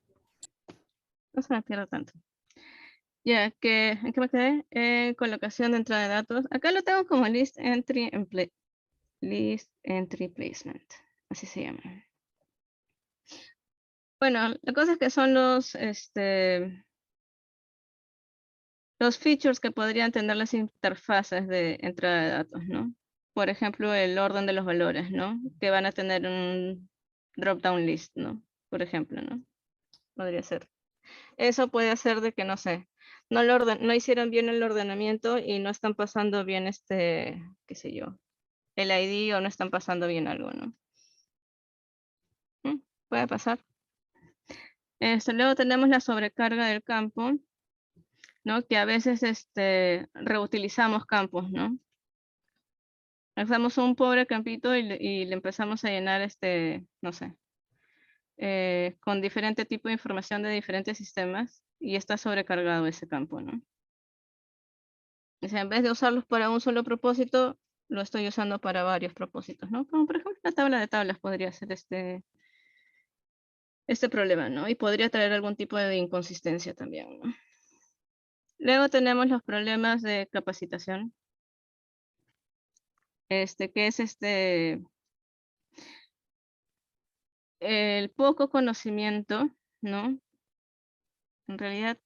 No se me pierda tanto. Ya, ¿en qué me quedé? Colocación de entrada de datos. Acá lo tengo como list entry placement. Así se llama. Bueno, la cosa es que son los features que podrían tener las interfaces de entrada de datos, ¿no? Por ejemplo, el orden de los valores, ¿no? Que van a tener un drop-down list, ¿no? Por ejemplo, ¿no? Podría ser. Eso puede hacer de que, no sé, no hicieron bien el ordenamiento y no están pasando bien qué sé yo, el ID o no están pasando bien algo, ¿no? Puede pasar. Luego tenemos la sobrecarga del campo, ¿no? Que a veces reutilizamos campos, ¿no? Hacemos un pobre campito y le empezamos a llenar no sé, con diferente tipo de información de diferentes sistemas y está sobrecargado ese campo, ¿no? O sea, en vez de usarlos para un solo propósito, lo estoy usando para varios propósitos, ¿no? Como por ejemplo la tabla de tablas podría ser este problema, ¿no? Y podría traer algún tipo de inconsistencia también, ¿no? Luego tenemos los problemas de capacitación. Que es el poco conocimiento, ¿no? En realidad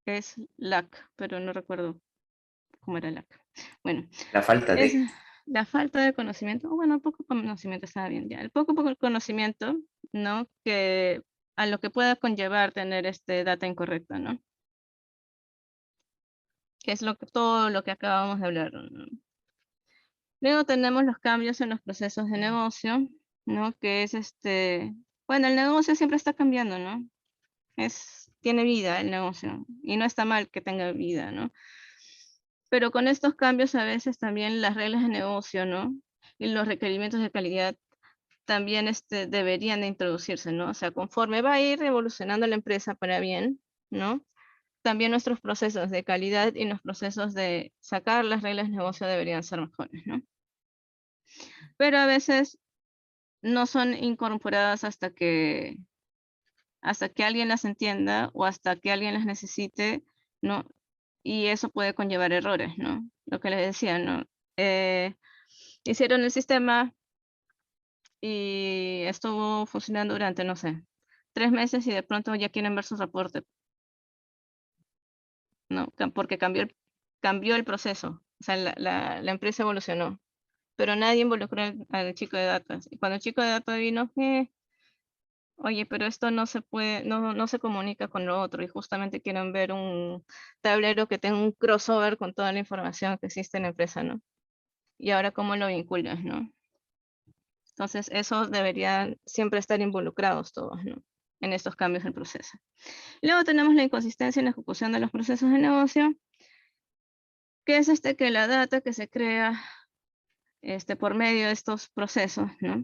es lack, pero no recuerdo cómo era lack. Bueno, La falta es de... la falta de conocimiento, o bueno, el poco conocimiento está bien ya. El poco conocimiento, ¿no? Que a lo que pueda conllevar tener data incorrecta, ¿no? Que es todo lo que acabamos de hablar, ¿no? Luego tenemos los cambios en los procesos de negocio, ¿no? Que es bueno, el negocio siempre está cambiando, ¿no? Tiene vida el negocio y no está mal que tenga vida, ¿no? Pero con estos cambios a veces también las reglas de negocio, ¿no? Y los requerimientos de calidad también deberían de introducirse, ¿no? O sea, conforme va a ir evolucionando la empresa para bien, ¿no? También nuestros procesos de calidad y los procesos de sacar las reglas de negocio deberían ser mejores, ¿no? Pero a veces no son incorporadas hasta que alguien las entienda o hasta que alguien las necesite, ¿no? Y eso puede conllevar errores, ¿no? Lo que les decía, ¿no? Hicieron el sistema y estuvo funcionando durante, no sé, 3 meses y de pronto ya quieren ver su reporte, ¿no? Porque cambió el proceso, o sea, la empresa evolucionó, pero nadie involucró al chico de datos. Y cuando el chico de datos vino, oye, pero esto no se puede, no se comunica con lo otro y justamente quieren ver un tablero que tenga un crossover con toda la información que existe en la empresa, ¿no? Y ahora cómo lo vinculas, ¿no? Entonces, eso deberían siempre estar involucrados todos, ¿no? En estos cambios del proceso. Luego tenemos la inconsistencia en la ejecución de los procesos de negocio, que es que la data que se crea por medio de estos procesos, ¿no?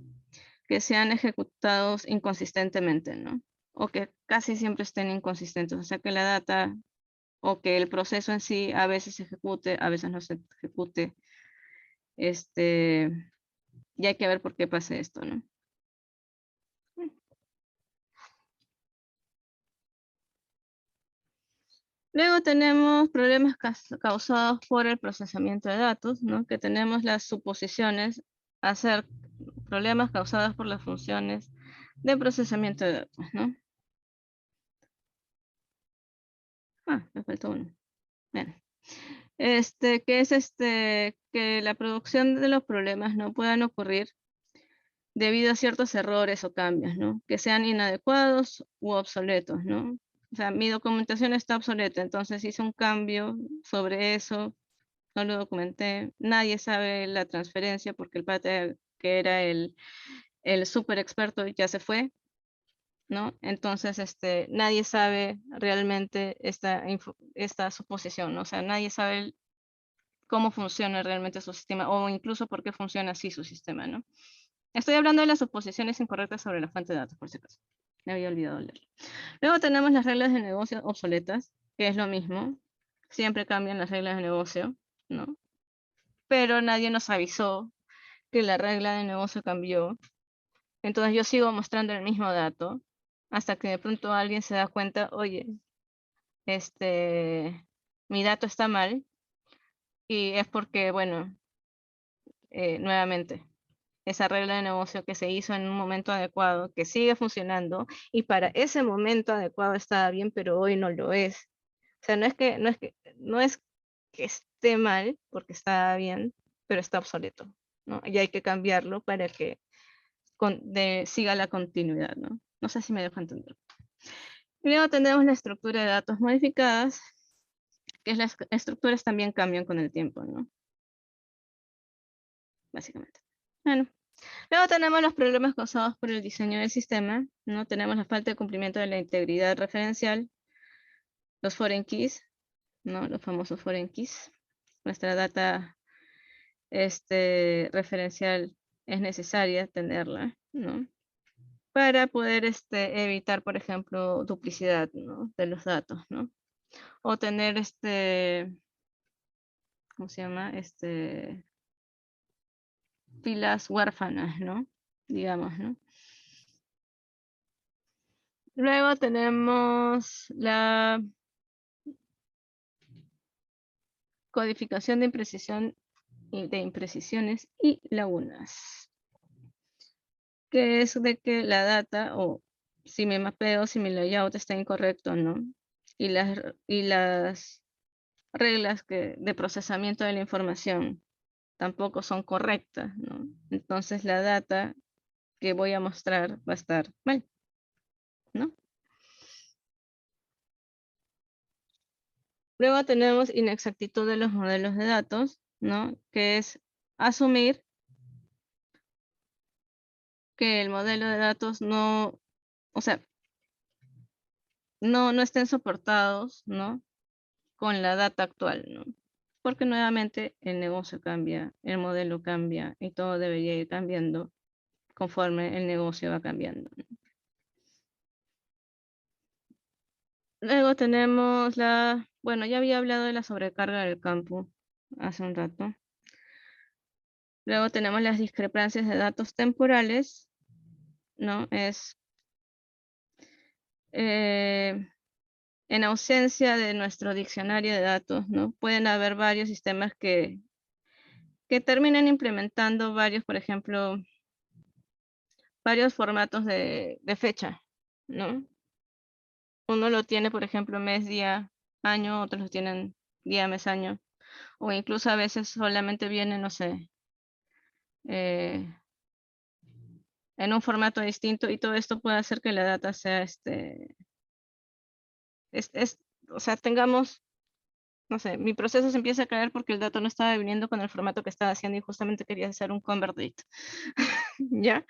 Que sean ejecutados inconsistentemente, ¿no? O que casi siempre estén inconsistentes, o sea que la data o que el proceso en sí a veces se ejecute, a veces no se ejecute, y hay que ver por qué pasa esto, ¿no? Luego tenemos problemas causados por el procesamiento de datos, ¿no? Que tenemos las suposiciones, hacer problemas causados por las funciones de procesamiento de datos, ¿no? Me faltó uno. Bueno. Que es que la producción de los problemas no puedan ocurrir debido a ciertos errores o cambios, ¿no? Que sean inadecuados u obsoletos, ¿no? O sea, mi documentación está obsoleta, entonces hice un cambio sobre eso, no lo documenté, nadie sabe la transferencia porque el pata que era el super experto ya se fue, ¿no? Entonces, nadie sabe realmente esta suposición, ¿no? O sea, nadie sabe cómo funciona realmente su sistema o incluso por qué funciona así su sistema, ¿no? Estoy hablando de las suposiciones incorrectas sobre la fuente de datos, por si acaso. Me había olvidado leerlo. Luego tenemos las reglas de negocio obsoletas, que es lo mismo. Siempre cambian las reglas de negocio, ¿no? Pero nadie nos avisó que la regla de negocio cambió. Entonces yo sigo mostrando el mismo dato hasta que de pronto alguien se da cuenta, oye, mi dato está mal y es porque, bueno, nuevamente, esa regla de negocio que se hizo en un momento adecuado, que sigue funcionando y para ese momento adecuado estaba bien, pero hoy no lo es. O sea, no es que esté mal porque está bien, pero está obsoleto, ¿no? Y hay que cambiarlo para que siga la continuidad, ¿no? No sé si me dejo entender. Y luego tenemos la estructura de datos modificadas, que las estructuras también cambian con el tiempo, ¿no? Básicamente. Bueno, luego tenemos los problemas causados por el diseño del sistema, ¿no? Tenemos la falta de cumplimiento de la integridad referencial, los foreign keys, ¿no? Los famosos foreign keys. Nuestra data referencial es necesaria tenerla, ¿no? Para poder evitar, por ejemplo, duplicidad, ¿no? De los datos, ¿no? O tener ¿cómo se llama? Filas huérfanas, ¿no? Digamos, ¿no? Luego tenemos la codificación de imprecisión y de imprecisiones y lagunas, que es de que la data o si mi mapeo, si mi layout está incorrecto, ¿no? Y las reglas de procesamiento de la información tampoco son correctas, ¿no? Entonces la data que voy a mostrar va a estar mal, ¿no? Luego tenemos inexactitud de los modelos de datos, ¿no? Que es asumir que el modelo de datos no, o sea, no estén soportados, ¿no? Con la data actual, ¿no? Porque nuevamente el negocio cambia, el modelo cambia y todo debería ir cambiando conforme el negocio va cambiando, ¿no? Luego tenemos bueno, ya había hablado de la sobrecarga del campo hace un rato. Luego tenemos las discrepancias de datos temporales, ¿no? En ausencia de nuestro diccionario de datos, ¿no? Pueden haber varios sistemas que terminen implementando varios, por ejemplo, varios formatos de fecha, ¿no? Uno lo tiene, por ejemplo, mes, día, año, otros lo tienen día, mes, año, o incluso a veces solamente viene, no sé, eh, en un formato distinto y todo esto puede hacer que la data sea, o sea, tengamos, no sé, mi proceso se empieza a caer porque el dato no estaba viniendo con el formato que estaba haciendo y justamente quería hacer un convert date. ¿Ya?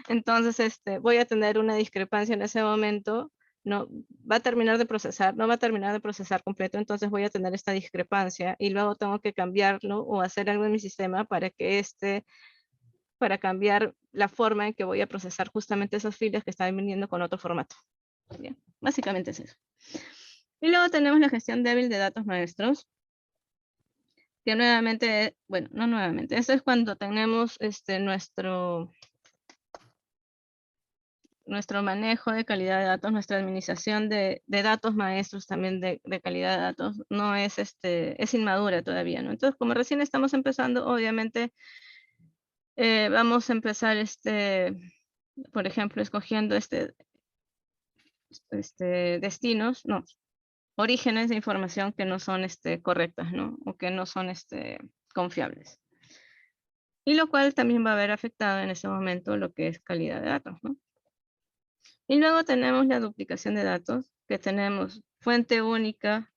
Entonces, voy a tener una discrepancia en ese momento, no va a terminar de procesar, no va a terminar de procesar completo, entonces voy a tener esta discrepancia y luego tengo que cambiarlo o hacer algo en mi sistema para cambiar la forma en que voy a procesar justamente esas filas que están viniendo con otro formato. ¿Ya? Básicamente es eso. Y luego tenemos la gestión débil de datos maestros, que nuevamente, bueno, no nuevamente, esto es cuando tenemos nuestro manejo de calidad de datos, nuestra administración de datos maestros también de calidad de datos, no es, es inmadura todavía, ¿no? Entonces, como recién estamos empezando, obviamente, vamos a empezar, por ejemplo, escogiendo destinos, no, orígenes de información que no son, correctas, ¿no? O que no son, confiables. Y lo cual también va a haber afectado en ese momento lo que es calidad de datos, ¿no? Y luego tenemos la duplicación de datos, que tenemos fuente única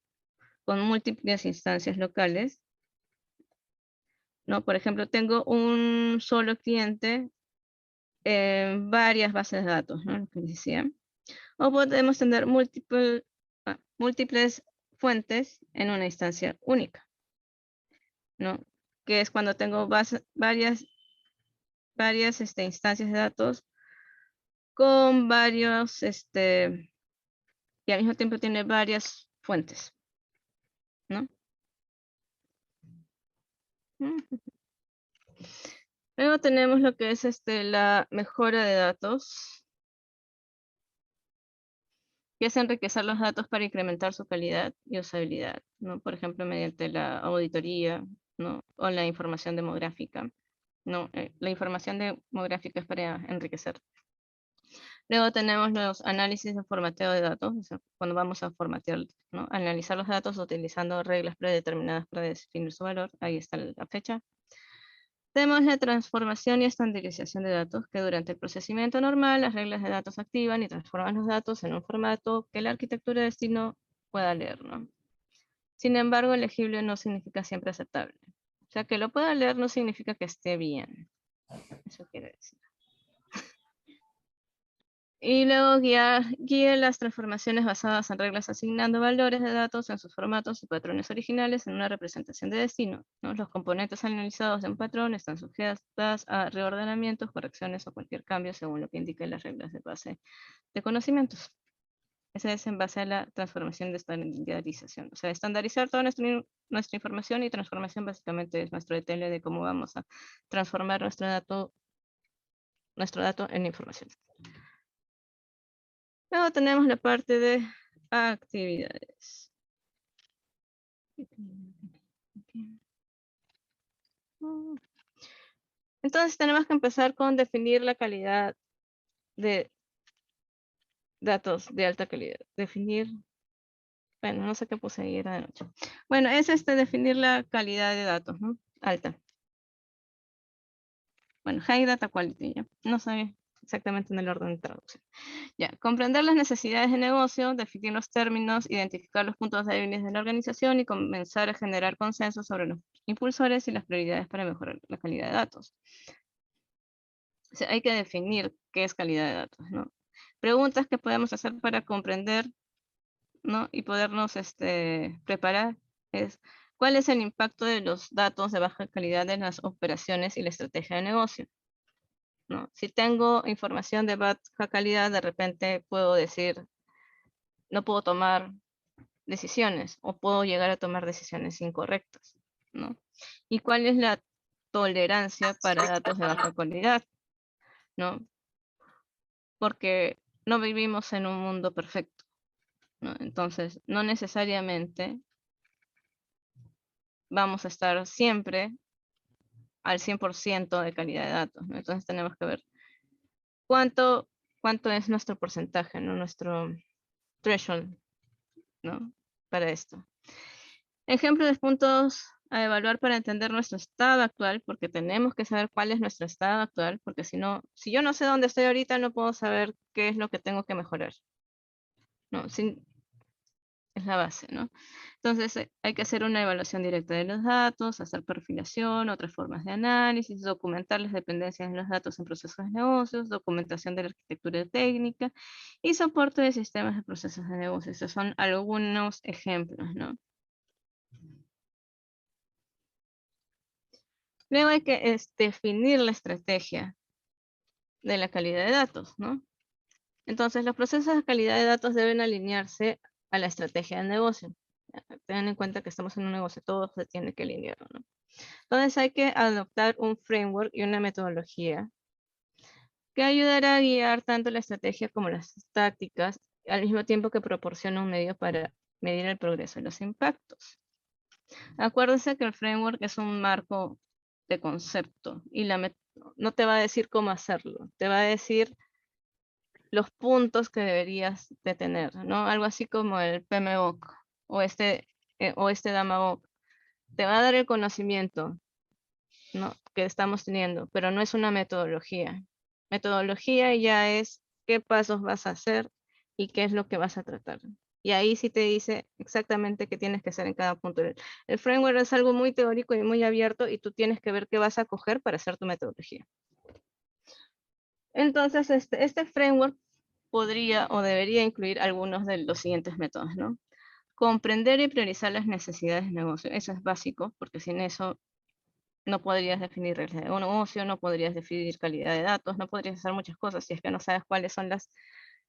con múltiples instancias locales, ¿no? Por ejemplo, tengo un solo cliente varias bases de datos, ¿no? Lo que les decía. O podemos tener múltiples fuentes en una instancia única, ¿no? Que es cuando tengo varias instancias de datos con varios, y al mismo tiempo tiene varias fuentes, ¿no? Luego tenemos lo que es la mejora de datos, que es enriquecer los datos para incrementar su calidad y usabilidad, ¿no? Por ejemplo, mediante la auditoría, ¿no? O la información demográfica, ¿no? La información demográfica es para enriquecer. Luego tenemos los análisis de formateo de datos, o sea, cuando vamos a formatear, ¿no? Analizar los datos utilizando reglas predeterminadas para definir su valor. Ahí está la fecha. Tenemos la transformación y estandarización de datos, que durante el procesamiento normal las reglas de datos activan y transforman los datos en un formato que la arquitectura de destino pueda leer, ¿no? Sin embargo, legible no significa siempre aceptable. O sea, que lo pueda leer no significa que esté bien. Eso quiere decir. Y luego guía las transformaciones basadas en reglas asignando valores de datos en sus formatos y patrones originales en una representación de destino, ¿no? Los componentes analizados de un patrón están sujetas a reordenamientos, correcciones o cualquier cambio según lo que indiquen las reglas de base de conocimientos. Esa es en base a la transformación de estandarización. O sea, estandarizar toda nuestra información, y transformación básicamente es nuestro ETL de cómo vamos a transformar nuestro dato en información. Luego tenemos la parte de actividades. Entonces tenemos que empezar con definir la calidad de datos de alta calidad. Bueno, no sé qué puse ahí, era de noche. Bueno, es definir la calidad de datos, ¿no? Alta. Bueno, High Data Quality, ¿ya? No sé exactamente en el orden de traducción. Ya, comprender las necesidades de negocio, definir los términos, identificar los puntos débiles de la organización y comenzar a generar consenso sobre los impulsores y las prioridades para mejorar la calidad de datos. O sea, hay que definir qué es calidad de datos, ¿no? Preguntas que podemos hacer para comprender, ¿no? Y podernos preparar es: ¿cuál es el impacto de los datos de baja calidad en las operaciones y la estrategia de negocio? ¿No? Si tengo información de baja calidad, de repente puedo decir, no puedo tomar decisiones o puedo llegar a tomar decisiones incorrectas, ¿no? ¿Y cuál es la tolerancia para datos de baja calidad? ¿No? Porque no vivimos en un mundo perfecto, ¿no? Entonces, no necesariamente vamos a estar siempre al 100% de calidad de datos, ¿no? Entonces tenemos que ver cuánto es nuestro porcentaje, ¿no? Nuestro threshold, ¿no? Para esto. Ejemplo de puntos a evaluar para entender nuestro estado actual, porque tenemos que saber cuál es nuestro estado actual, porque si yo no sé dónde estoy ahorita, no puedo saber qué es lo que tengo que mejorar. No, es la base, ¿no? Entonces hay que hacer una evaluación directa de los datos, hacer perfilación, otras formas de análisis, documentar las dependencias de los datos en procesos de negocios, documentación de la arquitectura técnica y soporte de sistemas de procesos de negocios. Estos son algunos ejemplos, ¿no? Luego hay que definir la estrategia de la calidad de datos, ¿no? Entonces, los procesos de calidad de datos deben alinearse a la estrategia del negocio. Tengan en cuenta que estamos en un negocio, todo se tiene que alinear, ¿no? Entonces, hay que adoptar un framework y una metodología que ayudará a guiar tanto la estrategia como las tácticas, al mismo tiempo que proporciona un medio para medir el progreso y los impactos. Acuérdense que el framework es un marco de concepto y no te va a decir cómo hacerlo, te va a decir los puntos que deberías de tener, ¿no? Algo así como el PMBOK o este DAMABOK. Te va a dar el conocimiento, ¿no? Que estamos teniendo, pero no es una metodología. Metodología ya es qué pasos vas a hacer y qué es lo que vas a tratar. Y ahí sí te dice exactamente qué tienes que hacer en cada punto. El framework es algo muy teórico y muy abierto y tú tienes que ver qué vas a coger para hacer tu metodología. Entonces, este framework podría o debería incluir algunos de los siguientes métodos, ¿no? Comprender y priorizar las necesidades de negocio. Eso es básico, porque sin eso no podrías definir reglas de negocio, no podrías definir calidad de datos, no podrías hacer muchas cosas si es que no sabes cuáles son las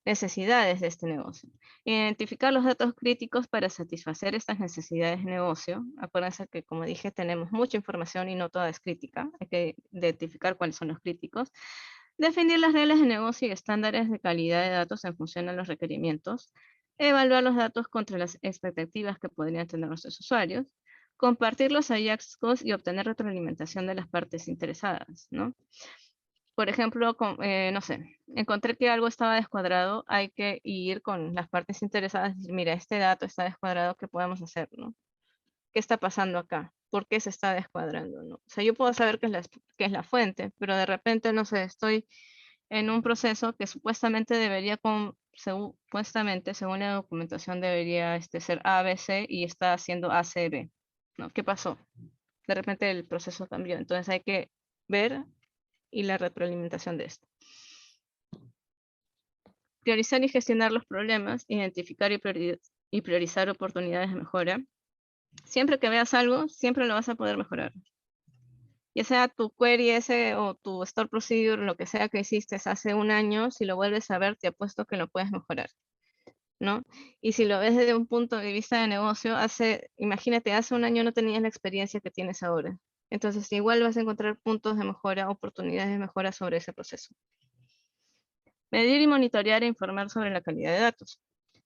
necesidades de este negocio. Identificar los datos críticos para satisfacer estas necesidades de negocio. Acuérdense que, como dije, tenemos mucha información y no toda es crítica. Hay que identificar cuáles son los críticos. Definir las reglas de negocio y estándares de calidad de datos en función de los requerimientos. Evaluar los datos contra las expectativas que podrían tener nuestros usuarios. Compartir los hallazgos y obtener retroalimentación de las partes interesadas, ¿no? Por ejemplo, no sé, encontré que algo estaba descuadrado, hay que ir con las partes interesadas y decir, mira, este dato está descuadrado, ¿qué podemos hacer, no? ¿Qué está pasando acá? ¿Por qué se está descuadrando, no? O sea, yo puedo saber qué es la fuente, pero de repente, no sé, estoy en un proceso que supuestamente debería, supuestamente, según la documentación, debería ser ABC y está haciendo ACB, ¿no? ¿Qué pasó? De repente el proceso cambió, entonces hay que ver y la retroalimentación de esto. Priorizar y gestionar los problemas, identificar y priorizar oportunidades de mejora. Siempre que veas algo, siempre lo vas a poder mejorar. Ya sea tu query ese o tu store procedure, lo que sea que hiciste hace un año, si lo vuelves a ver, te apuesto que lo puedes mejorar, ¿no? Y si lo ves desde un punto de vista de negocio, imagínate, hace un año no tenías la experiencia que tienes ahora. Entonces, igual vas a encontrar puntos de mejora, oportunidades de mejora sobre ese proceso. Medir y monitorear e informar sobre la calidad de datos.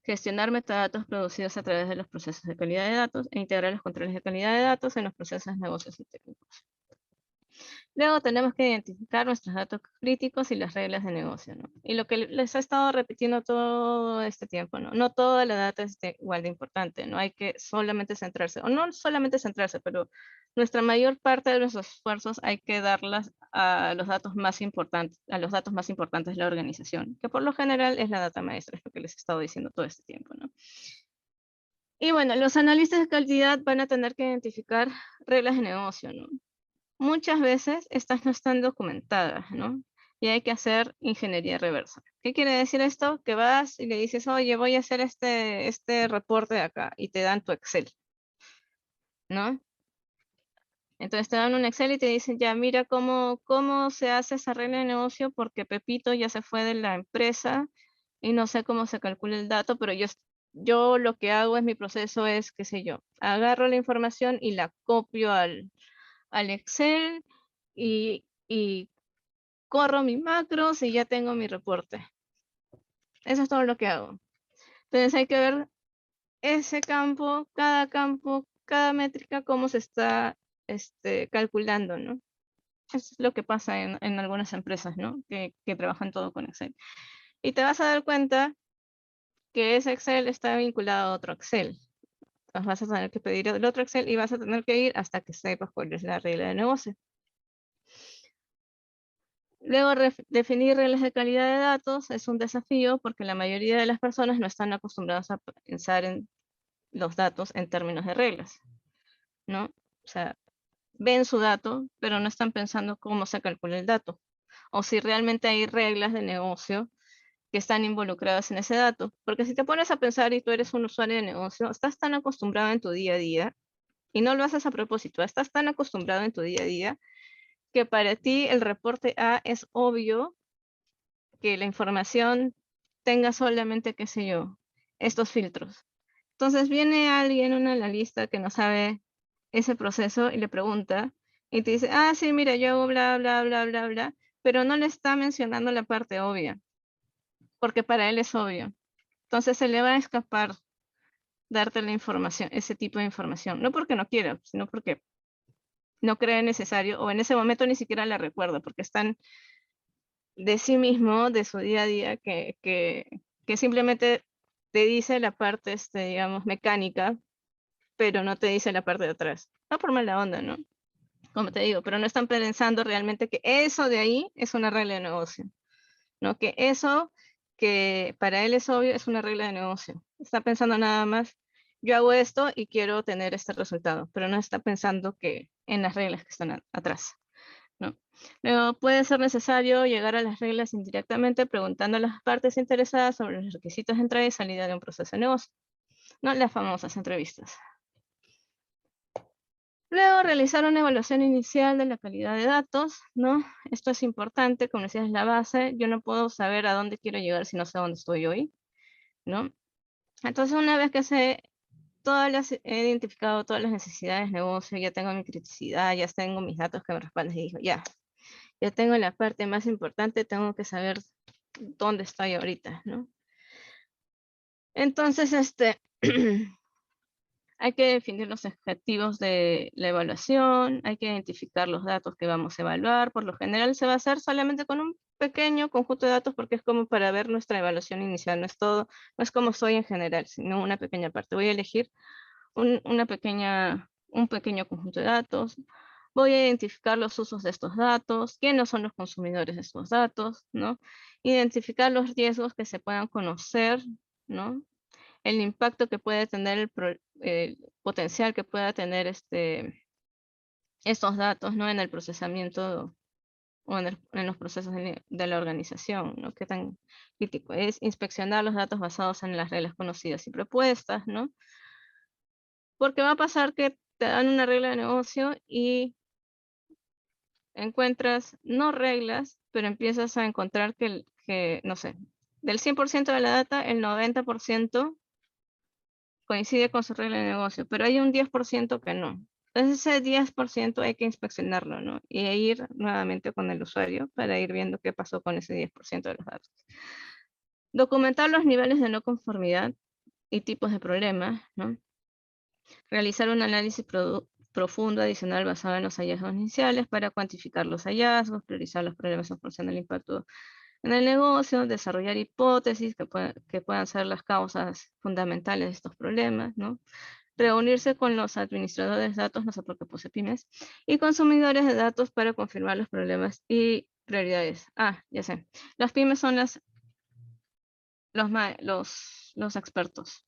Gestionar metadatos producidos a través de los procesos de calidad de datos e integrar los controles de calidad de datos en los procesos de negocios y técnicos. Luego tenemos que identificar nuestros datos críticos y las reglas de negocio, ¿no? Y lo que les he estado repitiendo todo este tiempo, ¿no? No toda la data es igual de importante, no hay que solamente centrarse, o no solamente centrarse, pero nuestra mayor parte de nuestros esfuerzos hay que darlas a los datos más importantes, de la organización, que por lo general es la data maestra, es lo que les he estado diciendo todo este tiempo, ¿no? Y bueno, los analistas de calidad van a tener que identificar reglas de negocio, ¿no? Muchas veces estas no están documentadas, ¿no? Y hay que hacer ingeniería reversa. ¿Qué quiere decir esto? Que vas y le dices, oye, voy a hacer este reporte de acá, y te dan tu Excel, ¿no? Entonces te dan un Excel y te dicen, ya, mira cómo se hace esa regla de negocio porque Pepito ya se fue de la empresa y no sé cómo se calcula el dato, pero yo lo que hago mi proceso es, qué sé yo, agarro la información y la copio al Excel y corro mis macros y ya tengo mi reporte. Eso es todo lo que hago. Entonces hay que ver ese campo, cada métrica, cómo se está calculando, ¿no? Eso es lo que pasa en algunas empresas, ¿no? Que trabajan todo con Excel. Y te vas a dar cuenta que ese Excel está vinculado a otro Excel. Entonces vas a tener que pedir el otro Excel y vas a tener que ir hasta que sepas cuál es la regla de negocio. Luego, definir reglas de calidad de datos es un desafío porque la mayoría de las personas no están acostumbradas a pensar en los datos en términos de reglas, ¿no? O sea, ven su dato, pero no están pensando cómo se calcula el dato, o si realmente hay reglas de negocio que están involucradas en ese dato. Porque si te pones a pensar y tú eres un usuario de negocio, estás tan acostumbrado en tu día a día, y no lo haces a propósito, estás tan acostumbrado en tu día a día, que para ti el reporte A es obvio que la información tenga solamente, qué sé yo, estos filtros. Entonces viene alguien, un analista que no sabe ese proceso y le pregunta y te dice, ah, sí, mira, yo hago bla, bla, bla, bla, bla, pero no le está mencionando la parte obvia, porque para él es obvio. Entonces se le va a escapar darte la información, ese tipo de información, no porque no quiera, sino porque no cree necesario o en ese momento ni siquiera la recuerda, porque están de sí mismo, de su día a día, que simplemente te dice la parte, digamos, mecánica, pero no te dice la parte de atrás. No por mala onda, ¿no? Como te digo, pero no están pensando realmente que eso de ahí es una regla de negocio, ¿no? Que eso que para él es obvio es una regla de negocio. Está pensando nada más, yo hago esto y quiero tener este resultado, pero no está pensando que en las reglas que están atrás, ¿no? Luego puede ser necesario llegar a las reglas indirectamente preguntando a las partes interesadas sobre los requisitos de entrada y salida de un proceso de negocio, ¿no? Las famosas entrevistas. Luego, realizar una evaluación inicial de la calidad de datos, ¿no? Esto es importante, como decía, es la base. Yo no puedo saber a dónde quiero llegar si no sé dónde estoy hoy, ¿no? Entonces, una vez que he identificado todas las necesidades de negocio, ya tengo mi criticidad, ya tengo mis datos que me respaldan y digo, ya tengo la parte más importante, tengo que saber dónde estoy ahorita, ¿no? Entonces, hay que definir los objetivos de la evaluación, hay que identificar los datos que vamos a evaluar. Por lo general se va a hacer solamente con un pequeño conjunto de datos porque es como para ver nuestra evaluación inicial, no es todo, no es como soy en general, sino una pequeña parte. Voy a elegir un pequeño conjunto de datos. Voy a identificar los usos de estos datos, quiénes son los consumidores de estos datos, ¿no? Identificar los riesgos que se puedan conocer, ¿no? El impacto que puede tener, el potencial que pueda tener estos datos, ¿no? En el procesamiento o en los procesos de la organización, ¿no? Qué tan crítico es inspeccionar los datos basados en las reglas conocidas y propuestas, ¿no? Porque va a pasar que te dan una regla de negocio y encuentras, no reglas, pero empiezas a encontrar que no sé, del 100% de la data, el 90% coincide con su regla de negocio, pero hay un 10% que no. Entonces ese 10% hay que inspeccionarlo, ¿no? Y ir nuevamente con el usuario para ir viendo qué pasó con ese 10% de los datos. Documentar los niveles de no conformidad y tipos de problemas, ¿no? Realizar un análisis profundo adicional basado en los hallazgos iniciales para cuantificar los hallazgos, priorizar los problemas en función del impacto en el negocio, desarrollar hipótesis que puedan ser las causas fundamentales de estos problemas, ¿no? Reunirse con los administradores de datos, no sé por qué puse pymes, y consumidores de datos para confirmar los problemas y prioridades. Ya sé. Las pymes son los expertos.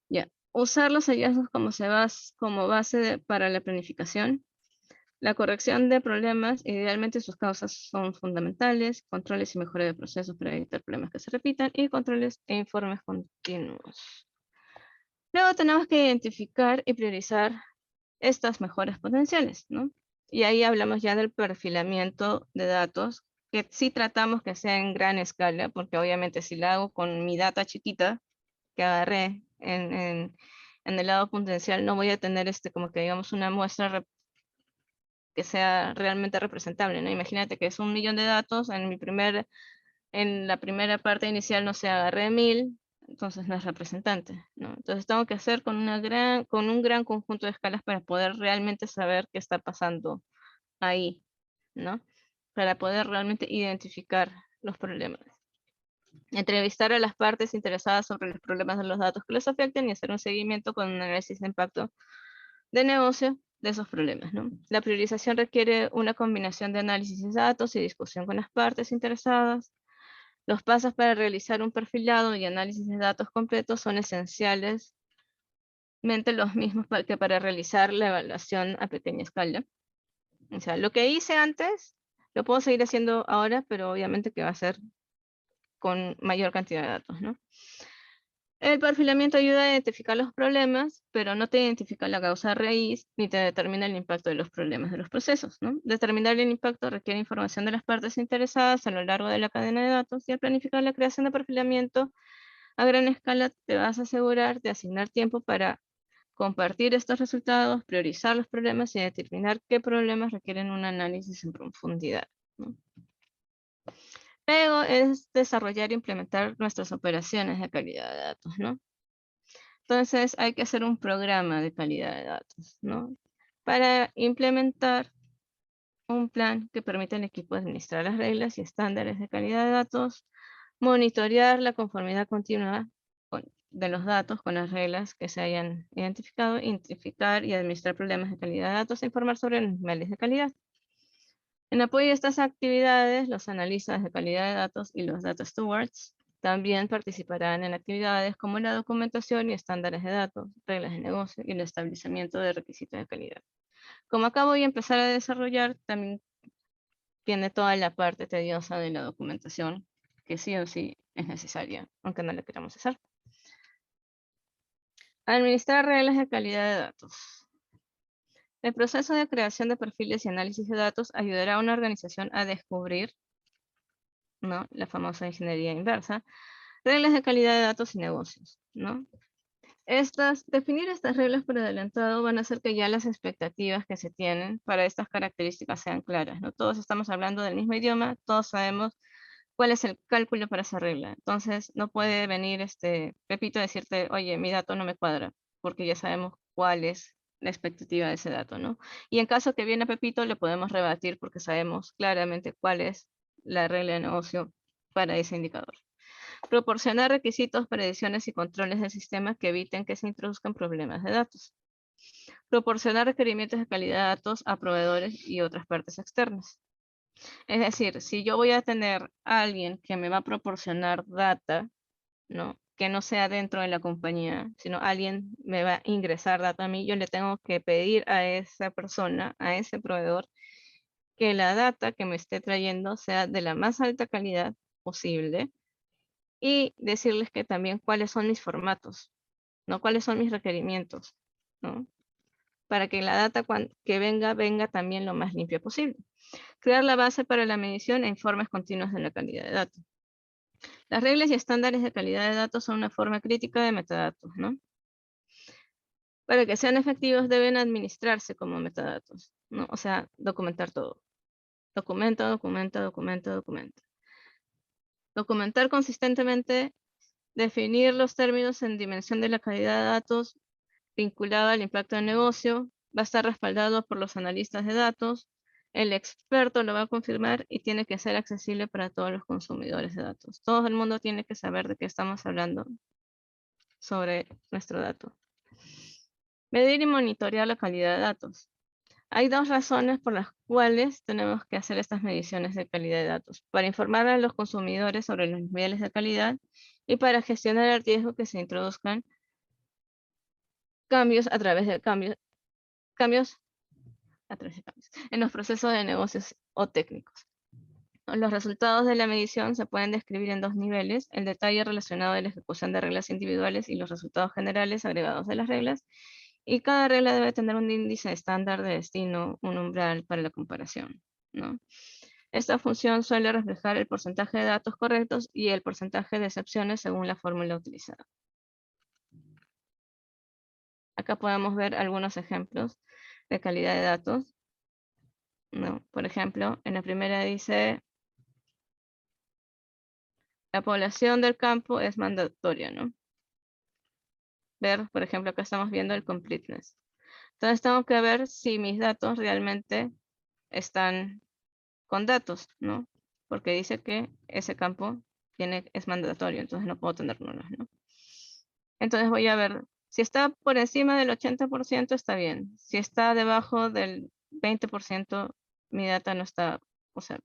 Ya. Usar los hallazgos como base para la planificación. La corrección de problemas, idealmente sus causas son fundamentales, controles y mejora de procesos para evitar problemas que se repitan, y controles e informes continuos. Luego tenemos que identificar y priorizar estas mejoras potenciales, ¿no? Y ahí hablamos ya del perfilamiento de datos, que sí tratamos que sea en gran escala, porque obviamente si la hago con mi data chiquita que agarré en el lado potencial, no voy a tener como que digamos una muestra que sea realmente representable, ¿no? Imagínate que es 1.000.000 de datos, en la primera parte inicial no se agarré 1.000, entonces no es representante, ¿no? Entonces tengo que hacer con un gran conjunto de escalas para poder realmente saber qué está pasando ahí, ¿no? Para poder realmente identificar los problemas. Entrevistar a las partes interesadas sobre los problemas de los datos que les afecten y hacer un seguimiento con un análisis de impacto de negocio de esos problemas, ¿no? La priorización requiere una combinación de análisis de datos y discusión con las partes interesadas. Los pasos para realizar un perfilado y análisis de datos completos son esencialmente los mismos que para realizar la evaluación a pequeña escala. O sea, lo que hice antes, lo puedo seguir haciendo ahora, pero obviamente que va a ser con mayor cantidad de datos, ¿no? El perfilamiento ayuda a identificar los problemas, pero no te identifica la causa raíz ni te determina el impacto de los problemas de los procesos, ¿no? Determinar el impacto requiere información de las partes interesadas a lo largo de la cadena de datos, y al planificar la creación de perfilamiento a gran escala te vas a asegurar de asignar tiempo para compartir estos resultados, priorizar los problemas y determinar qué problemas requieren un análisis en profundidad, ¿no? Luego es desarrollar e implementar nuestras operaciones de calidad de datos, ¿no? Entonces hay que hacer un programa de calidad de datos, ¿no? Para implementar un plan que permita al equipo administrar las reglas y estándares de calidad de datos, monitorear la conformidad continua de los datos con las reglas que se hayan identificado, identificar y administrar problemas de calidad de datos e informar sobre los niveles de calidad. En apoyo a estas actividades, los analistas de calidad de datos y los data stewards también participarán en actividades como la documentación y estándares de datos, reglas de negocio y el establecimiento de requisitos de calidad. Como acá voy a empezar a desarrollar, también viene toda la parte tediosa de la documentación, que sí o sí es necesaria, aunque no la queramos hacer. Administrar reglas de calidad de datos. El proceso de creación de perfiles y análisis de datos ayudará a una organización a descubrir, ¿no?, la famosa ingeniería inversa, reglas de calidad de datos y negocios, ¿no? Definir estas reglas por adelantado van a hacer que ya las expectativas que se tienen para estas características sean claras, ¿no? Todos estamos hablando del mismo idioma, todos sabemos cuál es el cálculo para esa regla. Entonces, no puede venir Pepito a decirte, oye, mi dato no me cuadra, porque ya sabemos cuál es la expectativa de ese dato, ¿no? Y en caso que viene Pepito, le podemos rebatir porque sabemos claramente cuál es la regla de negocio para ese indicador. Proporcionar requisitos, predicciones y controles del sistema que eviten que se introduzcan problemas de datos. Proporcionar requerimientos de calidad de datos a proveedores y otras partes externas. Es decir, si yo voy a tener a alguien que me va a proporcionar data, ¿no?, que no sea dentro de la compañía, sino alguien me va a ingresar data a mí, yo le tengo que pedir a esa persona, a ese proveedor, que la data que me esté trayendo sea de la más alta calidad posible y decirles que también cuáles son mis formatos, ¿no?, cuáles son mis requerimientos, ¿no?, para que la data que venga también lo más limpia posible. Crear la base para la medición e informes continuos de la calidad de datos. Las reglas y estándares de calidad de datos son una forma crítica de metadatos, ¿no? Para que sean efectivos deben administrarse como metadatos, ¿no? O sea, documentar todo. Documenta, documenta, documenta, documenta. Documentar consistentemente, definir los términos en dimensión de la calidad de datos vinculada al impacto del negocio, va a estar respaldado por los analistas de datos, el experto lo va a confirmar y tiene que ser accesible para todos los consumidores de datos. Todo el mundo tiene que saber de qué estamos hablando sobre nuestro dato. Medir y monitorear la calidad de datos. Hay dos razones por las cuales tenemos que hacer estas mediciones de calidad de datos: para informar a los consumidores sobre los niveles de calidad y para gestionar el riesgo que se introduzcan cambios a través de cambios en los procesos de negocios o técnicos. Los resultados de la medición se pueden describir en dos niveles: el detalle relacionado a la ejecución de reglas individuales y los resultados generales agregados de las reglas. Y cada regla debe tener un índice estándar de destino, un umbral para la comparación, ¿no? Esta función suele reflejar el porcentaje de datos correctos y el porcentaje de excepciones según la fórmula utilizada. Acá podemos ver algunos ejemplos de calidad de datos, ¿no? Por ejemplo, en la primera dice: la población del campo es mandatoria, ¿no? Ver, por ejemplo, acá estamos viendo el completeness. Entonces tengo que ver si mis datos realmente están con datos, ¿no? Porque dice que ese campo es mandatorio, entonces no puedo tener nulos, ¿no? Entonces voy a ver, si está por encima del 80% está bien. Si está debajo del 20%, mi data no está, o sea,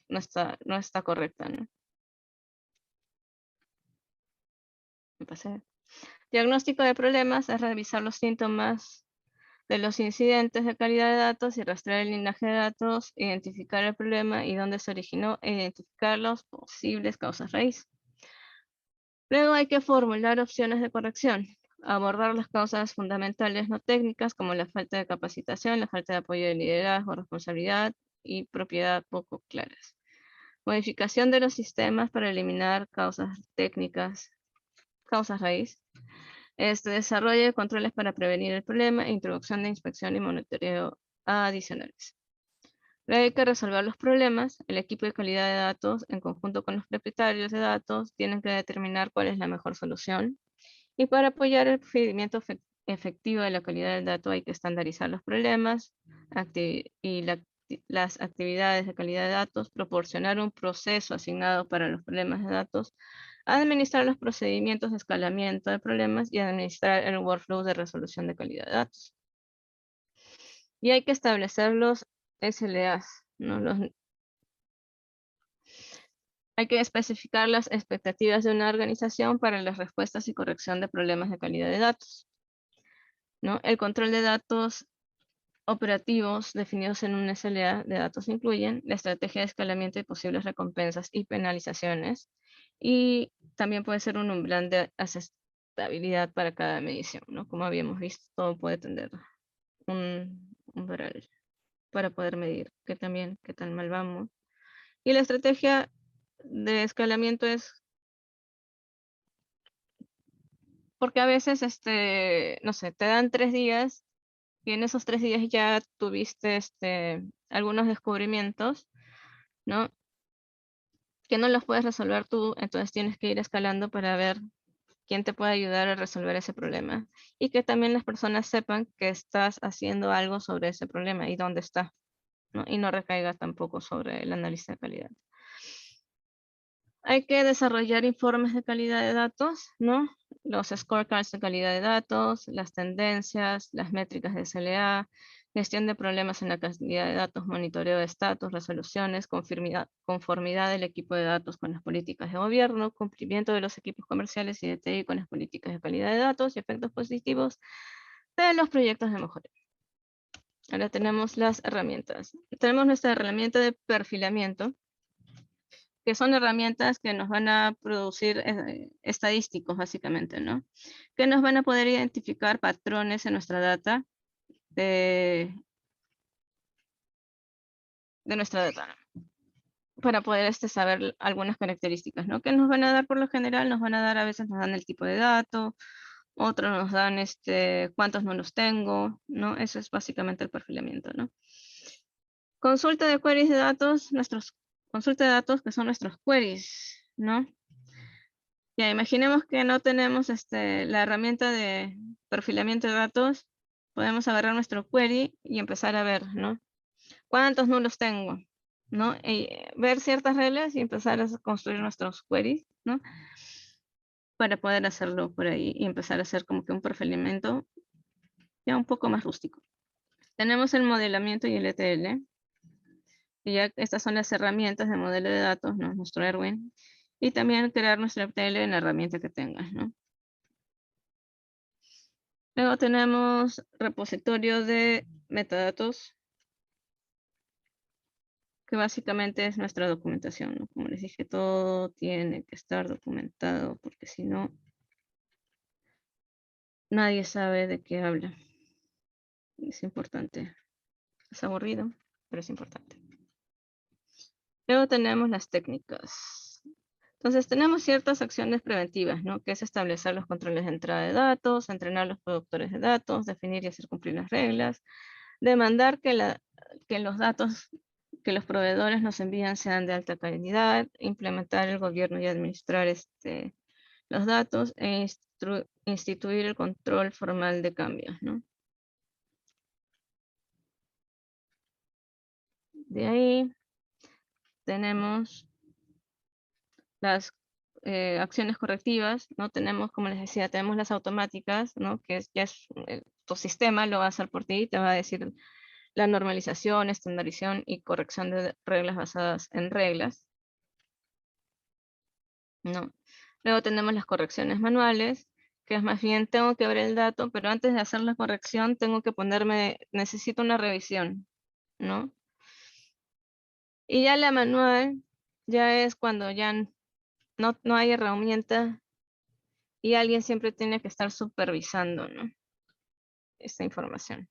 no está correcta, ¿no? Me pasé. Diagnóstico de problemas es revisar los síntomas de los incidentes de calidad de datos y rastrear el linaje de datos, identificar el problema y dónde se originó e identificar las posibles causas raíz. Luego hay que formular opciones de corrección, abordar las causas fundamentales no técnicas como la falta de capacitación, la falta de apoyo de liderazgo, responsabilidad y propiedad poco claras. Modificación de los sistemas para eliminar causas técnicas, causas raíz. Desarrollo de controles para prevenir el problema e introducción de inspección y monitoreo adicionales. Luego hay que resolver los problemas. El equipo de calidad de datos, en conjunto con los propietarios de datos, tienen que determinar cuál es la mejor solución. Y para apoyar el procedimiento efectivo de la calidad del dato hay que estandarizar los problemas y las actividades de calidad de datos, proporcionar un proceso asignado para los problemas de datos, administrar los procedimientos de escalamiento de problemas y administrar el workflow de resolución de calidad de datos. Y hay que establecer los SLAs, ¿no? Hay que especificar las expectativas de una organización para las respuestas y corrección de problemas de calidad de datos, ¿no? El control de datos operativos definidos en un SLA de datos incluyen la estrategia de escalamiento y posibles recompensas y penalizaciones. Y también puede ser un umbral de aceptabilidad para cada medición, ¿no? Como habíamos visto, todo puede tener un umbral para poder medir qué tan mal vamos. Y la estrategia de escalamiento es porque a veces, no sé, te dan 3 días y en esos 3 días ya tuviste algunos descubrimientos, ¿no? Que no los puedes resolver tú, entonces tienes que ir escalando para ver quién te puede ayudar a resolver ese problema. Y que también las personas sepan que estás haciendo algo sobre ese problema y dónde está, ¿no? Y no recaiga tampoco sobre el análisis de calidad. Hay que desarrollar informes de calidad de datos, ¿no? Los scorecards de calidad de datos, las tendencias, las métricas de SLA, gestión de problemas en la calidad de datos, monitoreo de estatus, resoluciones, conformidad del equipo de datos con las políticas de gobierno, cumplimiento de los equipos comerciales y de TI con las políticas de calidad de datos y efectos positivos de los proyectos de mejora. Ahora tenemos las herramientas. Tenemos nuestra herramienta de perfilamiento, que son herramientas que nos van a producir estadísticos, básicamente, ¿no? Que nos van a poder identificar patrones en nuestra data de nuestra data, ¿no? Para poder saber algunas características, ¿no? Que nos van a dar por lo general, nos van a dar, a veces nos dan el tipo de dato, otros nos dan cuántos no los tengo, ¿no? Eso es básicamente el perfilamiento, ¿no? Consulta de queries de datos, consulta de datos que son nuestros queries, ¿no? Ya, imaginemos que no tenemos la herramienta de perfilamiento de datos. Podemos agarrar nuestro query y empezar a ver, ¿no? ¿Cuántos nulos tengo? ¿No? Y ver ciertas reglas y empezar a construir nuestros queries, ¿no? Para poder hacerlo por ahí y empezar a hacer como que un perfilamiento ya un poco más rústico. Tenemos el modelamiento y el ETL. Y ya estas son las herramientas de modelo de datos, ¿no? Nuestro Erwin. Y también crear nuestro ETL en la herramienta que tengas, ¿no? Luego tenemos repositorio de metadatos, que básicamente es nuestra documentación, ¿no? Como les dije, todo tiene que estar documentado, porque si no, nadie sabe de qué habla. Es importante. Es aburrido, pero es importante. Luego tenemos las técnicas. Entonces tenemos ciertas acciones preventivas, ¿no? Que es establecer los controles de entrada de datos, entrenar a los productores de datos, definir y hacer cumplir las reglas, demandar que los datos que los proveedores nos envían sean de alta calidad, implementar el gobierno y administrar los datos e instituir el control formal de cambios, ¿no? De ahí tenemos las acciones correctivas, ¿no? Tenemos, como les decía, tenemos las automáticas, ¿no? Que ya es tu sistema lo va a hacer por ti, te va a decir la normalización, estandarización y corrección de reglas basadas en reglas, ¿no? Luego tenemos las correcciones manuales, que es más bien tengo que ver el dato, pero antes de hacer la corrección tengo que necesito una revisión, ¿no? Y ya la manual ya es cuando ya no hay herramienta y alguien siempre tiene que estar supervisando, ¿no? Esta información.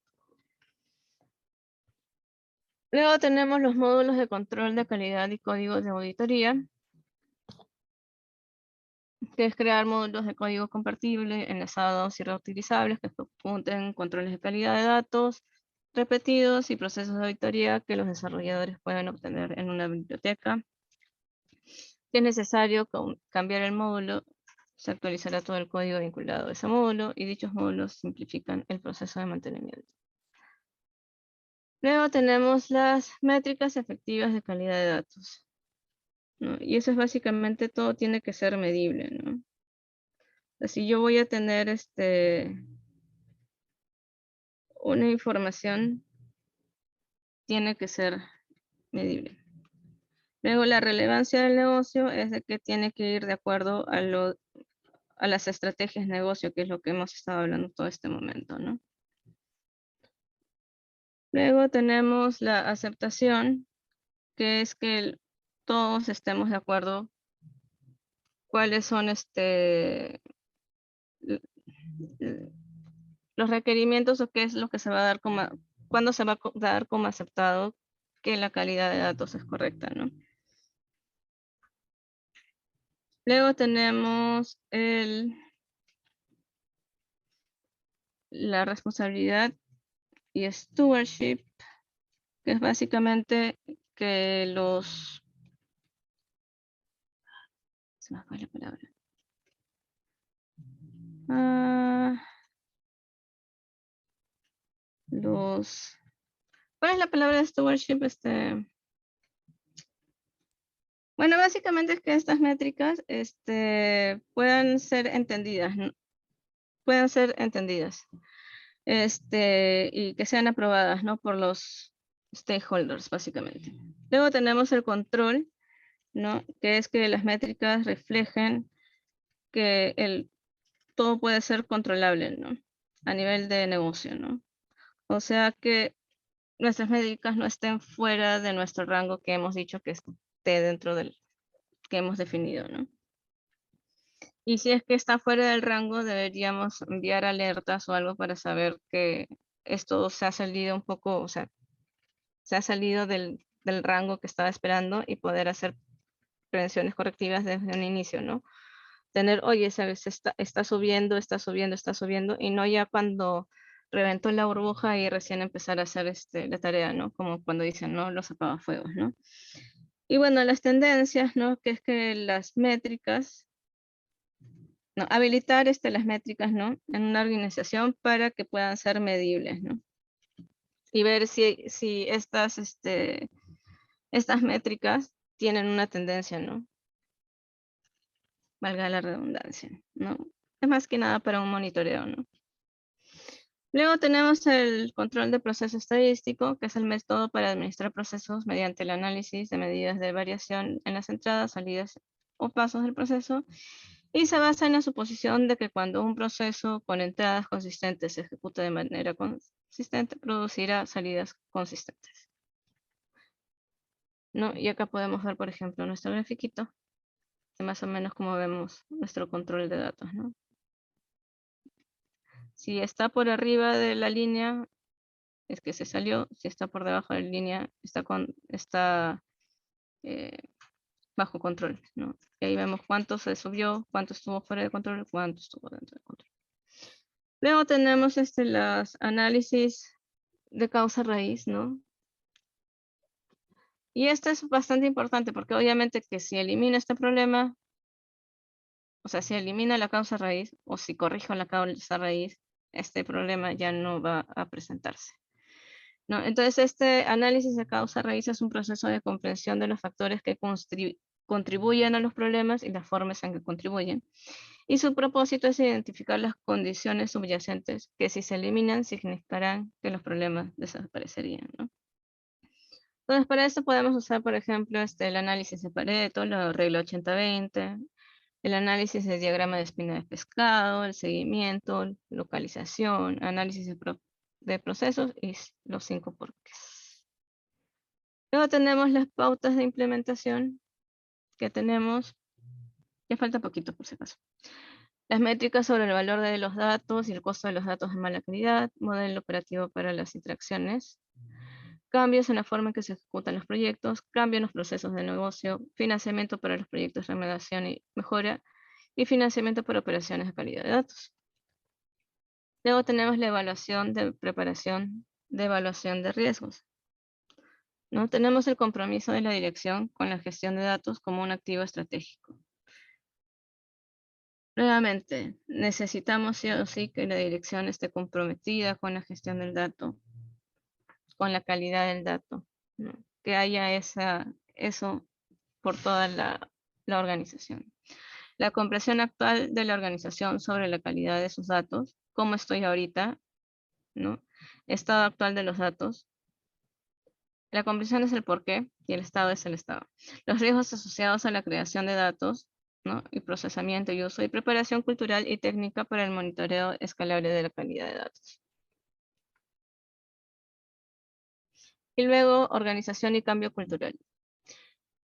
Luego tenemos los módulos de control de calidad y códigos de auditoría, que es crear módulos de código compartible, enlazados y reutilizables que apunten controles de calidad de datos repetidos y procesos de auditoría que los desarrolladores pueden obtener en una biblioteca. Si es necesario cambiar el módulo, se actualizará todo el código vinculado a ese módulo y dichos módulos simplifican el proceso de mantenimiento. Luego tenemos las métricas efectivas de calidad de datos, ¿no? Y eso es básicamente todo tiene que ser medible, ¿no? Si yo voy a tener una información, tiene que ser medible. Luego la relevancia del negocio es de que tiene que ir de acuerdo a las estrategias de negocio, que es lo que hemos estado hablando todo este momento, ¿no? Luego tenemos la aceptación, que es que todos estemos de acuerdo cuáles son los requerimientos o qué es lo que se va a dar como, cuándo se va a dar como aceptado que la calidad de datos es correcta, ¿no? Luego tenemos la responsabilidad y stewardship, que es básicamente que se me fue la palabra. ¿Cuál es la palabra de stewardship? Bueno, básicamente es que estas métricas puedan ser entendidas, ¿no? Puedan ser entendidas, y que sean aprobadas, ¿no? Por los stakeholders, básicamente. Luego tenemos el control, ¿no? Que es que las métricas reflejen que todo puede ser controlable, ¿no? A nivel de negocio, ¿no? O sea que nuestras métricas no estén fuera de nuestro rango que hemos dicho que esté dentro del que hemos definido, ¿no? Y si es que está fuera del rango, deberíamos enviar alertas o algo para saber que esto se ha salido un poco, o sea, se ha salido del rango que estaba esperando y poder hacer prevenciones correctivas desde un inicio, ¿no? Tener, oye, sabes, está subiendo, está subiendo, está subiendo, y no ya cuando reventó la burbuja y recién empezar a hacer la tarea, ¿no? Como cuando dicen, ¿no? Los apagafuegos, ¿no? Y bueno, las tendencias, ¿no? Que es que las métricas, ¿no? Habilitar las métricas, ¿no? En una organización para que puedan ser medibles, ¿no? Y ver si estas métricas tienen una tendencia, ¿no? Valga la redundancia, ¿no? Es más que nada para un monitoreo, ¿no? Luego tenemos el control de proceso estadístico, que es el método para administrar procesos mediante el análisis de medidas de variación en las entradas, salidas o pasos del proceso, y se basa en la suposición de que cuando un proceso con entradas consistentes se ejecuta de manera consistente, producirá salidas consistentes, ¿no? Y acá podemos ver, por ejemplo, nuestro grafiquito, de más o menos como vemos nuestro control de datos, ¿no? Si está por arriba de la línea, es que se salió. Si está por debajo de la línea, está bajo control, ¿no? Y ahí vemos cuánto se subió, cuánto estuvo fuera de control, cuánto estuvo dentro de control. Luego tenemos los análisis de causa raíz, ¿no? Y esto es bastante importante porque obviamente que si elimina este problema, o sea, si elimina la causa raíz o si corrijo la causa raíz, este problema ya no va a presentarse, ¿no? Entonces, este análisis de causa raíz es un proceso de comprensión de los factores que contribuyen a los problemas y las formas en que contribuyen. Y su propósito es identificar las condiciones subyacentes que si se eliminan significarán que los problemas desaparecerían, ¿no? Entonces, para esto podemos usar, por ejemplo, el análisis de Pareto, la regla 80-20, el análisis del diagrama de espina de pescado, el seguimiento, localización, análisis de procesos y los 5 porqués. Luego tenemos las pautas de implementación que tenemos, ya falta poquito por si acaso. Las métricas sobre el valor de los datos y el costo de los datos de mala calidad, modelo operativo para las interacciones, cambios en la forma en que se ejecutan los proyectos, cambio en los procesos de negocio, financiamiento para los proyectos de remediación y mejora, y financiamiento para operaciones de calidad de datos. Luego tenemos la evaluación de preparación de evaluación de riesgos, ¿no? Tenemos el compromiso de la dirección con la gestión de datos como un activo estratégico. Nuevamente, necesitamos sí o sí que la dirección esté comprometida con la gestión del dato, con la calidad del dato, ¿no? Que haya eso por toda la organización. La comprensión actual de la organización sobre la calidad de sus datos, cómo estoy ahorita, ¿no? Estado actual de los datos. La comprensión es el porqué y el estado es el estado. Los riesgos asociados a la creación de datos, ¿no? Y procesamiento y uso y preparación cultural y técnica para el monitoreo escalable de la calidad de datos. Y luego organización y cambio cultural.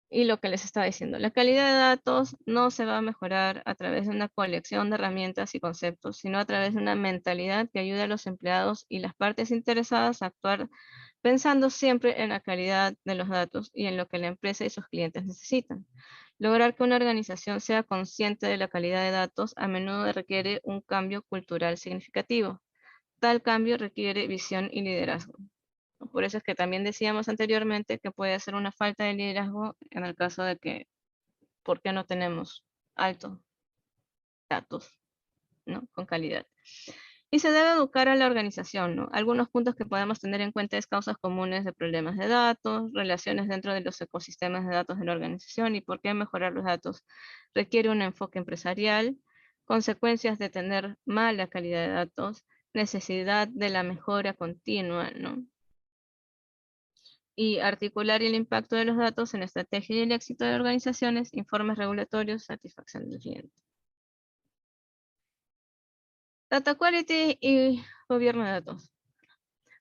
Y lo que les estaba diciendo, la calidad de datos no se va a mejorar a través de una colección de herramientas y conceptos, sino a través de una mentalidad que ayude a los empleados y las partes interesadas a actuar pensando siempre en la calidad de los datos y en lo que la empresa y sus clientes necesitan. Lograr que una organización sea consciente de la calidad de datos a menudo requiere un cambio cultural significativo. Tal cambio requiere visión y liderazgo. Por eso es que también decíamos anteriormente que puede ser una falta de liderazgo en el caso de que, ¿por qué no tenemos altos datos, ¿no? Con calidad? Y se debe educar a la organización, ¿no? Algunos puntos que podemos tener en cuenta es causas comunes de problemas de datos, relaciones dentro de los ecosistemas de datos de la organización y por qué mejorar los datos requiere un enfoque empresarial, consecuencias de tener mala calidad de datos, necesidad de la mejora continua, ¿no? Y articular el impacto de los datos en la estrategia y el éxito de organizaciones, informes regulatorios, satisfacción del cliente. Data Quality y gobierno de datos.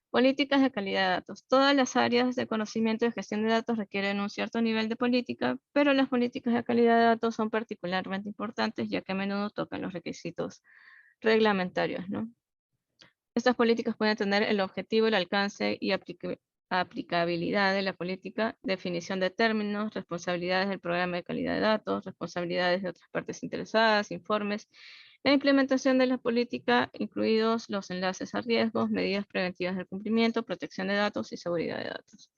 Políticas de calidad de datos. Todas las áreas de conocimiento y gestión de datos requieren un cierto nivel de política, pero las políticas de calidad de datos son particularmente importantes ya que a menudo tocan los requisitos reglamentarios, ¿no? Estas políticas pueden tener el objetivo, el alcance y aplicabilidad de la política, definición de términos, responsabilidades del programa de calidad de datos, responsabilidades de otras partes interesadas, informes, la implementación de la política, incluidos los enlaces a riesgos, medidas preventivas del cumplimiento, protección de datos y seguridad de datos.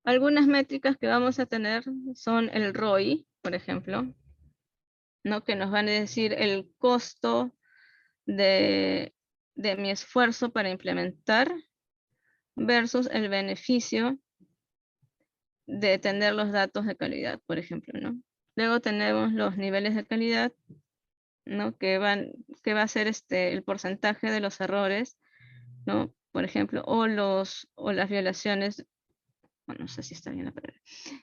Algunas métricas que vamos a tener son el ROI, por ejemplo, ¿no? Que nos van a decir el costo de mi esfuerzo para implementar versus el beneficio de tener los datos de calidad, por ejemplo, ¿no? Luego tenemos los niveles de calidad, ¿no? Que va a ser el porcentaje de los errores, ¿no? Por ejemplo, o las violaciones, bueno, no sé si está bien la palabra,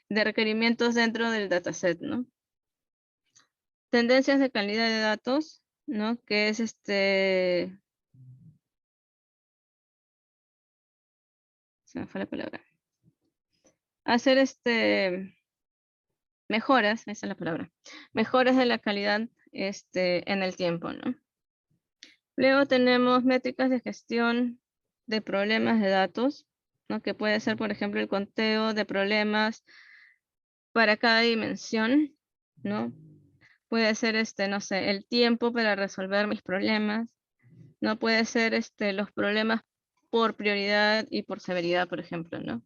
de requerimientos dentro del dataset, ¿no? Tendencias de calidad de datos, ¿no? Que es se me fue la palabra. Hacer mejoras, esa es la palabra, mejoras de la calidad en el tiempo, ¿no? Luego tenemos métricas de gestión de problemas de datos, ¿no? Que puede ser, por ejemplo, el conteo de problemas para cada dimensión, ¿no? Puede ser, no sé, el tiempo para resolver mis problemas, ¿no? Puede ser, los problemas por prioridad y por severidad, por ejemplo, ¿no?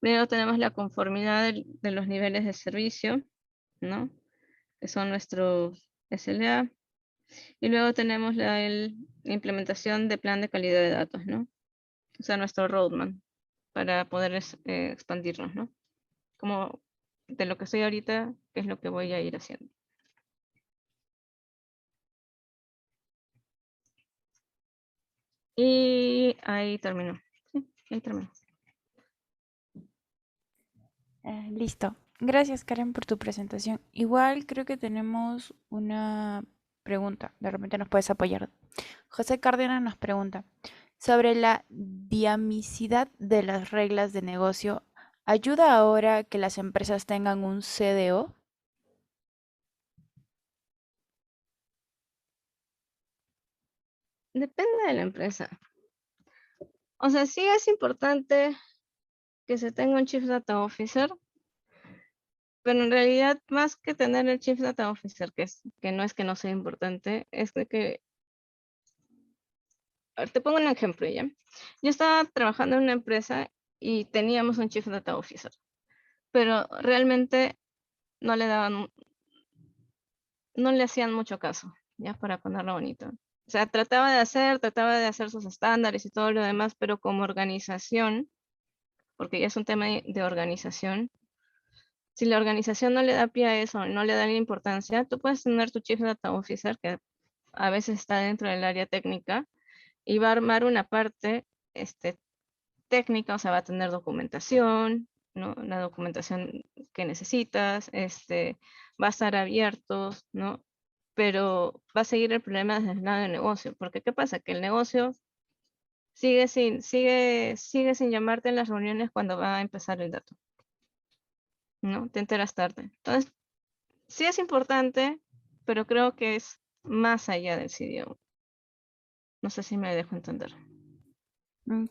Luego tenemos la conformidad de los niveles de servicio, ¿no? Que son nuestros SLA. Y luego tenemos la implementación de plan de calidad de datos, ¿no? O sea, nuestro roadmap para poder expandirnos, ¿no? Como de lo que estoy ahorita, qué es lo que voy a ir haciendo. Y ahí terminó. Sí, ahí terminó. Listo. Gracias, Karen, por tu presentación. Igual creo que tenemos una pregunta. De repente nos puedes apoyar. José Cárdenas nos pregunta sobre la dinamicidad de las reglas de negocio. ¿Ayuda ahora que las empresas tengan un CDO? Depende de la empresa. O sea, sí es importante que se tenga un Chief Data Officer, pero en realidad más que tener el Chief Data Officer, que no es que no sea importante, es de que, a ver, te pongo un ejemplo ya. Yo estaba trabajando en una empresa y teníamos un Chief Data Officer, pero realmente no le daban, no le hacían mucho caso, ya para ponerlo bonito. O sea, trataba de hacer sus estándares y todo lo demás, pero como organización, porque ya es un tema de organización, si la organización no le da pie a eso, no le da la importancia, tú puedes tener tu Chief Data Officer, que a veces está dentro del área técnica, y va a armar una parte técnica, o sea, va a tener documentación, ¿no? La documentación que necesitas, va a estar abierto, ¿no? Pero va a seguir el problema desde el lado del negocio, porque ¿qué pasa? Que el negocio sigue sin llamarte en las reuniones cuando va a empezar el dato, ¿no? Te enteras tarde. Entonces, sí es importante, pero creo que es más allá del CDO. No sé si me dejo entender.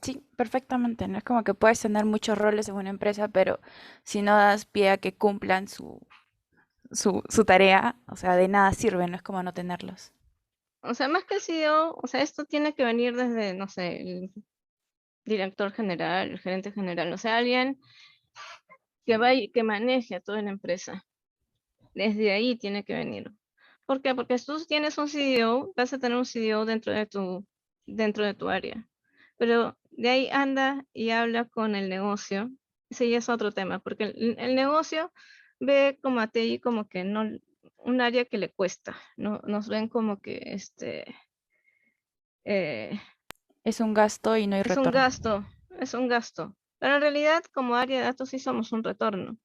Sí, perfectamente. No es como que puedes tener muchos roles en una empresa, pero si no das pie a que cumplan su tarea, o sea, de nada sirve, no es como no tenerlos. O sea, más que el CDO, o sea, esto tiene que venir desde, no sé, el director general, el gerente general, o sea, alguien que maneje a toda la empresa. Desde ahí tiene que venir. ¿Por qué? Porque si tú tienes un CDO, vas a tener un CDO dentro de tu área. Pero de ahí anda y habla con el negocio. Ese ya es otro tema, porque el negocio ve como a TI como que no, un área que le cuesta, ¿no? Nos ven como que eh, Es un gasto y no hay es un retorno. gasto, es un gasto. Pero en realidad, como área de datos, sí somos un retorno.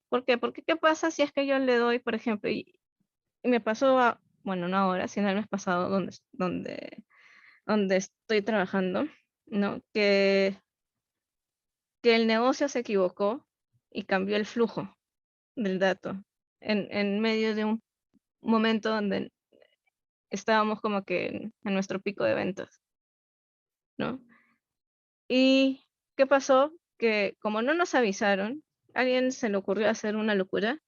¿Por qué? Porque ¿qué pasa si es que yo le doy, por ejemplo, y me pasó, bueno, no ahora, sino el mes pasado, donde estoy trabajando, ¿no? Que el negocio se equivocó y cambió el flujo del dato en medio de un momento donde estábamos como que en nuestro pico de ventas, ¿no? ¿Y qué pasó? Que como no nos avisaron, a alguien se le ocurrió hacer una locura.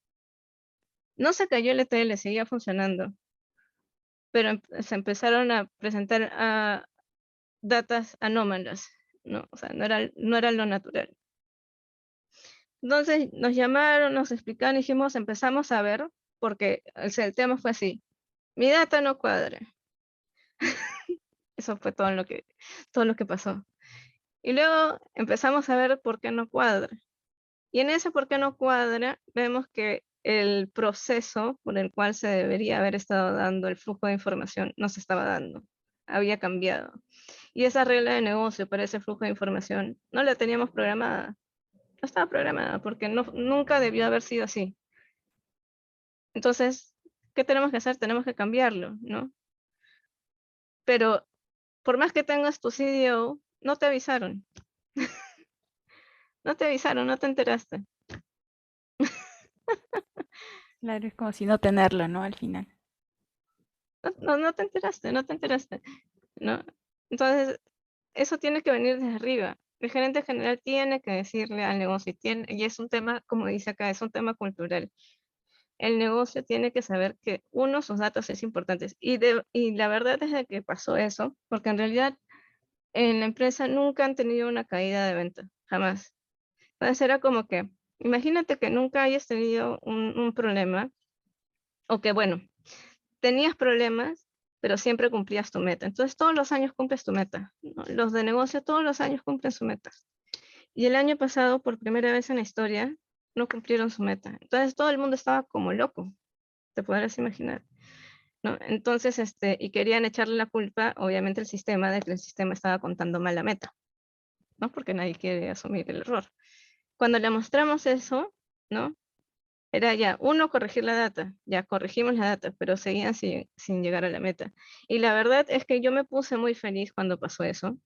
No se cayó el ETL, seguía funcionando, pero se empezaron a presentar datas anómalas, ¿no? O sea, no era lo natural. Entonces nos llamaron, nos explicaron, dijimos, empezamos a ver, porque el tema fue así, mi data no cuadra. Eso fue todo lo que pasó. Y luego empezamos a ver por qué no cuadra. Y en ese por qué no cuadra, vemos que el proceso por el cual se debería haber estado dando el flujo de información no se estaba dando, había cambiado. Y esa regla de negocio para ese flujo de información no la teníamos programada, no estaba programada porque nunca debió haber sido así. Entonces, ¿qué tenemos que hacer? Tenemos que cambiarlo, ¿no? Pero por más que tengas tu CDO, no te avisaron, no te enteraste. Claro, es como si no tenerlo, ¿no? Al final. No te enteraste, ¿no? Entonces, eso tiene que venir desde arriba. El gerente general tiene que decirle al negocio, y es un tema, como dice acá, es un tema cultural. El negocio tiene que saber que uno, sus datos es importante. Y la verdad es de que pasó eso, porque en realidad en la empresa nunca han tenido una caída de venta, jamás. Entonces era como que, imagínate que nunca hayas tenido un problema, o que bueno, tenías problemas, pero siempre cumplías tu meta. Entonces todos los años cumples tu meta, ¿no? Los de negocio todos los años cumplen su meta. Y el año pasado, por primera vez en la historia, no cumplieron su meta. Entonces todo el mundo estaba como loco, te podrás imaginar, ¿no? Entonces, y querían echarle la culpa, obviamente, al sistema, de que el sistema estaba contando mal la meta, ¿no? Porque nadie quiere asumir el error. Cuando le mostramos eso, ¿no? Era ya, uno, corregir la data, ya corregimos la data, pero seguían sin llegar a la meta. Y la verdad es que yo me puse muy feliz cuando pasó eso,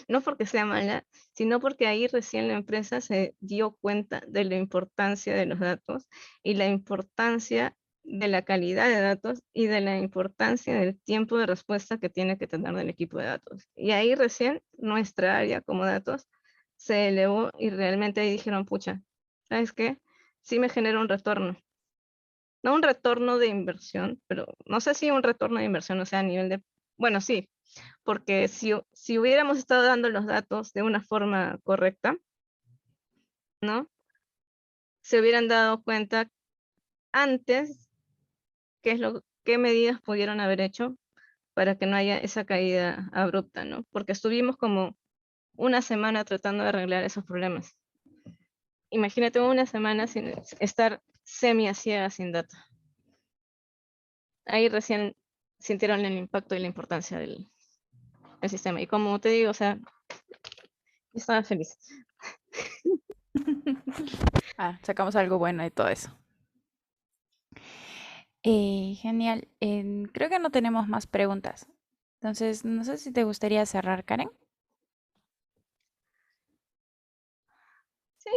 no porque sea mala, sino porque ahí recién la empresa se dio cuenta de la importancia de los datos y la importancia de la calidad de datos y de la importancia del tiempo de respuesta que tiene que tener el equipo de datos. Y ahí recién nuestra área como datos se elevó y realmente ahí dijeron, pucha, ¿sabes qué? Sí me genera un retorno. No un retorno de inversión, pero no sé si un retorno de inversión, o sea, a nivel de, bueno, sí, porque si hubiéramos estado dando los datos de una forma correcta, ¿no? Se hubieran dado cuenta antes qué medidas pudieron haber hecho para que no haya esa caída abrupta, ¿no? Porque estuvimos como una semana tratando de arreglar esos problemas. Imagínate una semana sin estar semi a ciega sin data. Ahí recién sintieron el impacto y la importancia del sistema. Y como te digo, o sea, estaba feliz. Ah, sacamos algo bueno de todo eso. Genial. Creo que no tenemos más preguntas. Entonces, no sé si te gustaría cerrar, Karen. Sí,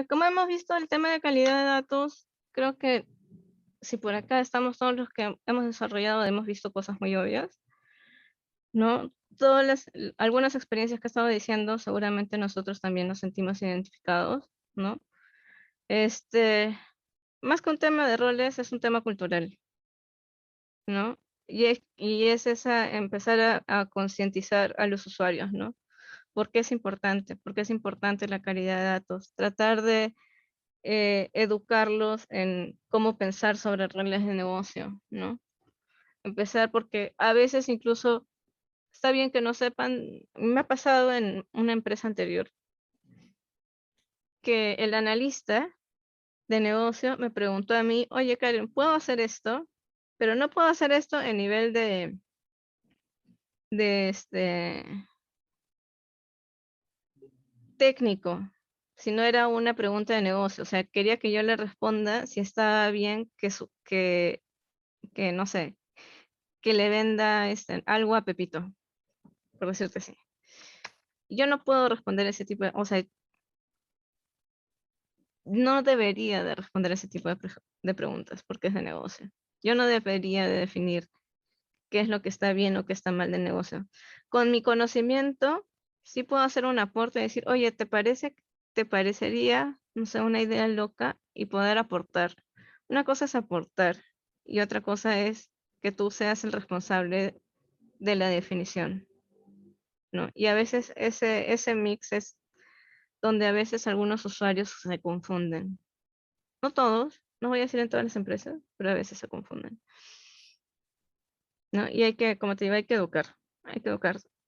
como hemos visto el tema de calidad de datos, creo que si por acá estamos todos los que hemos desarrollado, hemos visto cosas muy obvias, ¿no? Algunas experiencias que estaba diciendo, seguramente nosotros también nos sentimos identificados, ¿no? Este, Más que un tema de roles, es un tema cultural, ¿no? Y es esa, empezar a concientizar a los usuarios, ¿no? ¿Por qué es importante? ¿Por qué es importante la calidad de datos? Tratar de educarlos en cómo pensar sobre reglas de negocio, ¿no? Empezar porque a veces incluso está bien que no sepan, me ha pasado en una empresa anterior, que el analista de negocio me preguntó a mí, oye Karen, ¿puedo hacer esto? Pero no puedo hacer esto en nivel de técnico, sino era una pregunta de negocio. O sea, quería que yo le responda si estaba bien que no sé, que le venda algo a Pepito, por decirte así. Yo no puedo responder ese tipo o sea, no debería de responder ese tipo de preguntas porque es de negocio. Yo no debería de definir qué es lo que está bien o qué está mal del negocio. Con mi conocimiento, sí puedo hacer un aporte y decir, oye, te parecería, no sé, una idea loca y poder aportar? Una cosa es aportar y otra cosa es que tú seas el responsable de la definición, ¿no? Y a veces ese mix es donde a veces algunos usuarios se confunden. No todos, no voy a decir en todas las empresas, pero a veces se confunden, ¿no? Y hay que, como te digo, hay que educar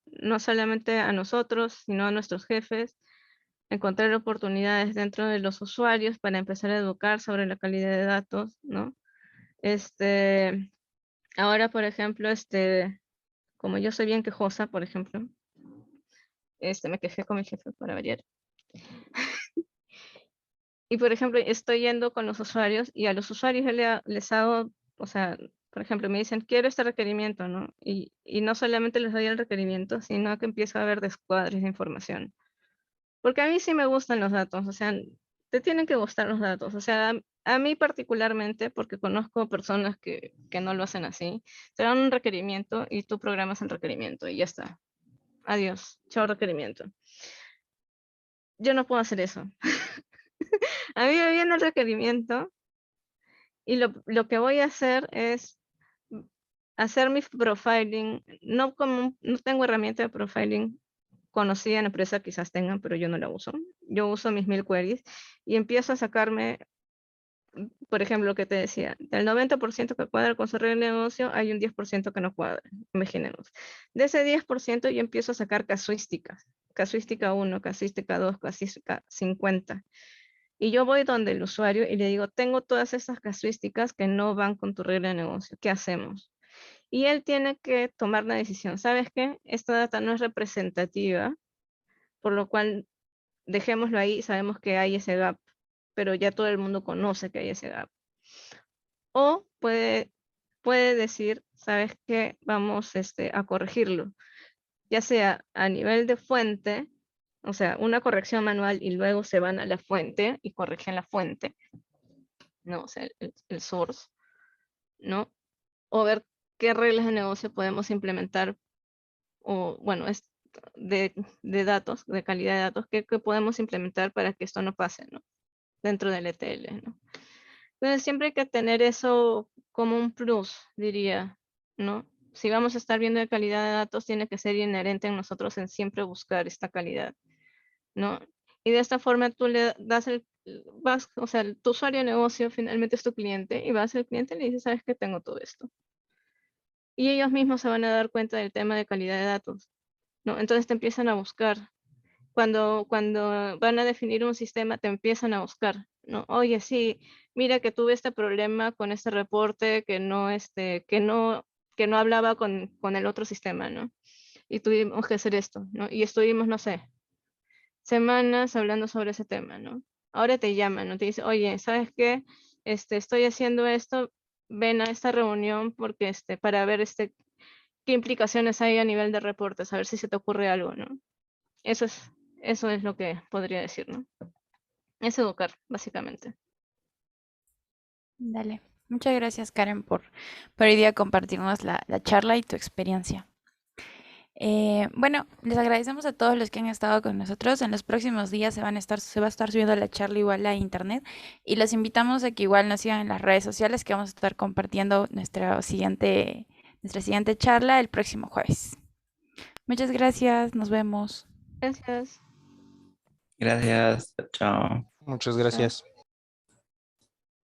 no solamente a nosotros, sino a nuestros jefes, encontrar oportunidades dentro de los usuarios para empezar a educar sobre la calidad de datos, ¿no? Este, Ahora, por ejemplo, como yo soy bien quejosa, por ejemplo, me quejé con mi jefe para variar. Y, por ejemplo, estoy yendo con los usuarios y a los usuarios yo les hago, o sea, por ejemplo, me dicen, quiero este requerimiento, ¿no? Y no solamente les doy el requerimiento, sino que empiezo a ver descuadres de información. Porque a mí sí me gustan los datos, o sea, te tienen que gustar los datos. O sea, a mí particularmente, porque conozco personas que no lo hacen así, te dan un requerimiento y tú programas el requerimiento y ya está. Adiós, chao requerimiento. Yo no puedo hacer eso. A mí me viene el requerimiento y lo que voy a hacer es hacer mi profiling, no tengo herramienta de profiling conocida en la empresa, quizás tengan, pero yo no la uso. Yo uso mis 1000 queries y empiezo a sacarme, por ejemplo, lo que te decía, del 90% que cuadra con su regla de negocio, hay un 10% que no cuadra, imaginemos. De ese 10% yo empiezo a sacar casuísticas, casuística 1, casuística 2, casuística 50. Y yo voy donde el usuario y le digo, tengo todas estas casuísticas que no van con tu regla de negocio, ¿qué hacemos? Y él tiene que tomar la decisión. ¿Sabes qué? Esta data no es representativa, por lo cual dejémoslo ahí, sabemos que hay ese gap, pero ya todo el mundo conoce que hay ese gap. O puede decir, ¿sabes qué? Vamos a corregirlo, ya sea a nivel de fuente, o sea, una corrección manual y luego se van a la fuente y corrigen la fuente, ¿no? O sea, el source, ¿no? O ver qué reglas de negocio podemos implementar o bueno, de datos, de calidad de datos, que podemos implementar para que esto no pase, ¿no? Dentro del ETL, ¿no? Entonces siempre hay que tener eso como un plus, diría, ¿no? Si vamos a estar viendo de calidad de datos, tiene que ser inherente en nosotros en siempre buscar esta calidad, ¿no? Y de esta forma tú le das o sea, tu usuario de negocio finalmente es tu cliente y vas al cliente y le dices, ¿sabes qué? Tengo todo esto. Y ellos mismos se van a dar cuenta del tema de calidad de datos, ¿no? Entonces te empiezan a buscar. Cuando van a definir un sistema, te empiezan a buscar, ¿no? Oye, sí, mira que tuve este problema con este reporte que no hablaba con el otro sistema, ¿no? Y tuvimos que hacer esto, ¿no? Y estuvimos, no sé, semanas hablando sobre ese tema, ¿no? Ahora te llaman, ¿no? Te dice, oye, ¿sabes qué? Estoy haciendo esto, ven a esta reunión porque para ver qué implicaciones hay a nivel de reportes, a ver si se te ocurre algo, ¿no? Eso es lo que podría decir, ¿no? Es educar, básicamente. Dale. Muchas gracias, Karen, por hoy día compartirnos la charla y tu experiencia. Bueno, les agradecemos a todos los que han estado con nosotros. En los próximos días se va a estar subiendo la charla igual a internet y los invitamos a que igual nos sigan en las redes sociales que vamos a estar compartiendo nuestra siguiente charla el próximo jueves. Muchas gracias, nos vemos. Gracias. Gracias, chao. Muchas Chao. gracias.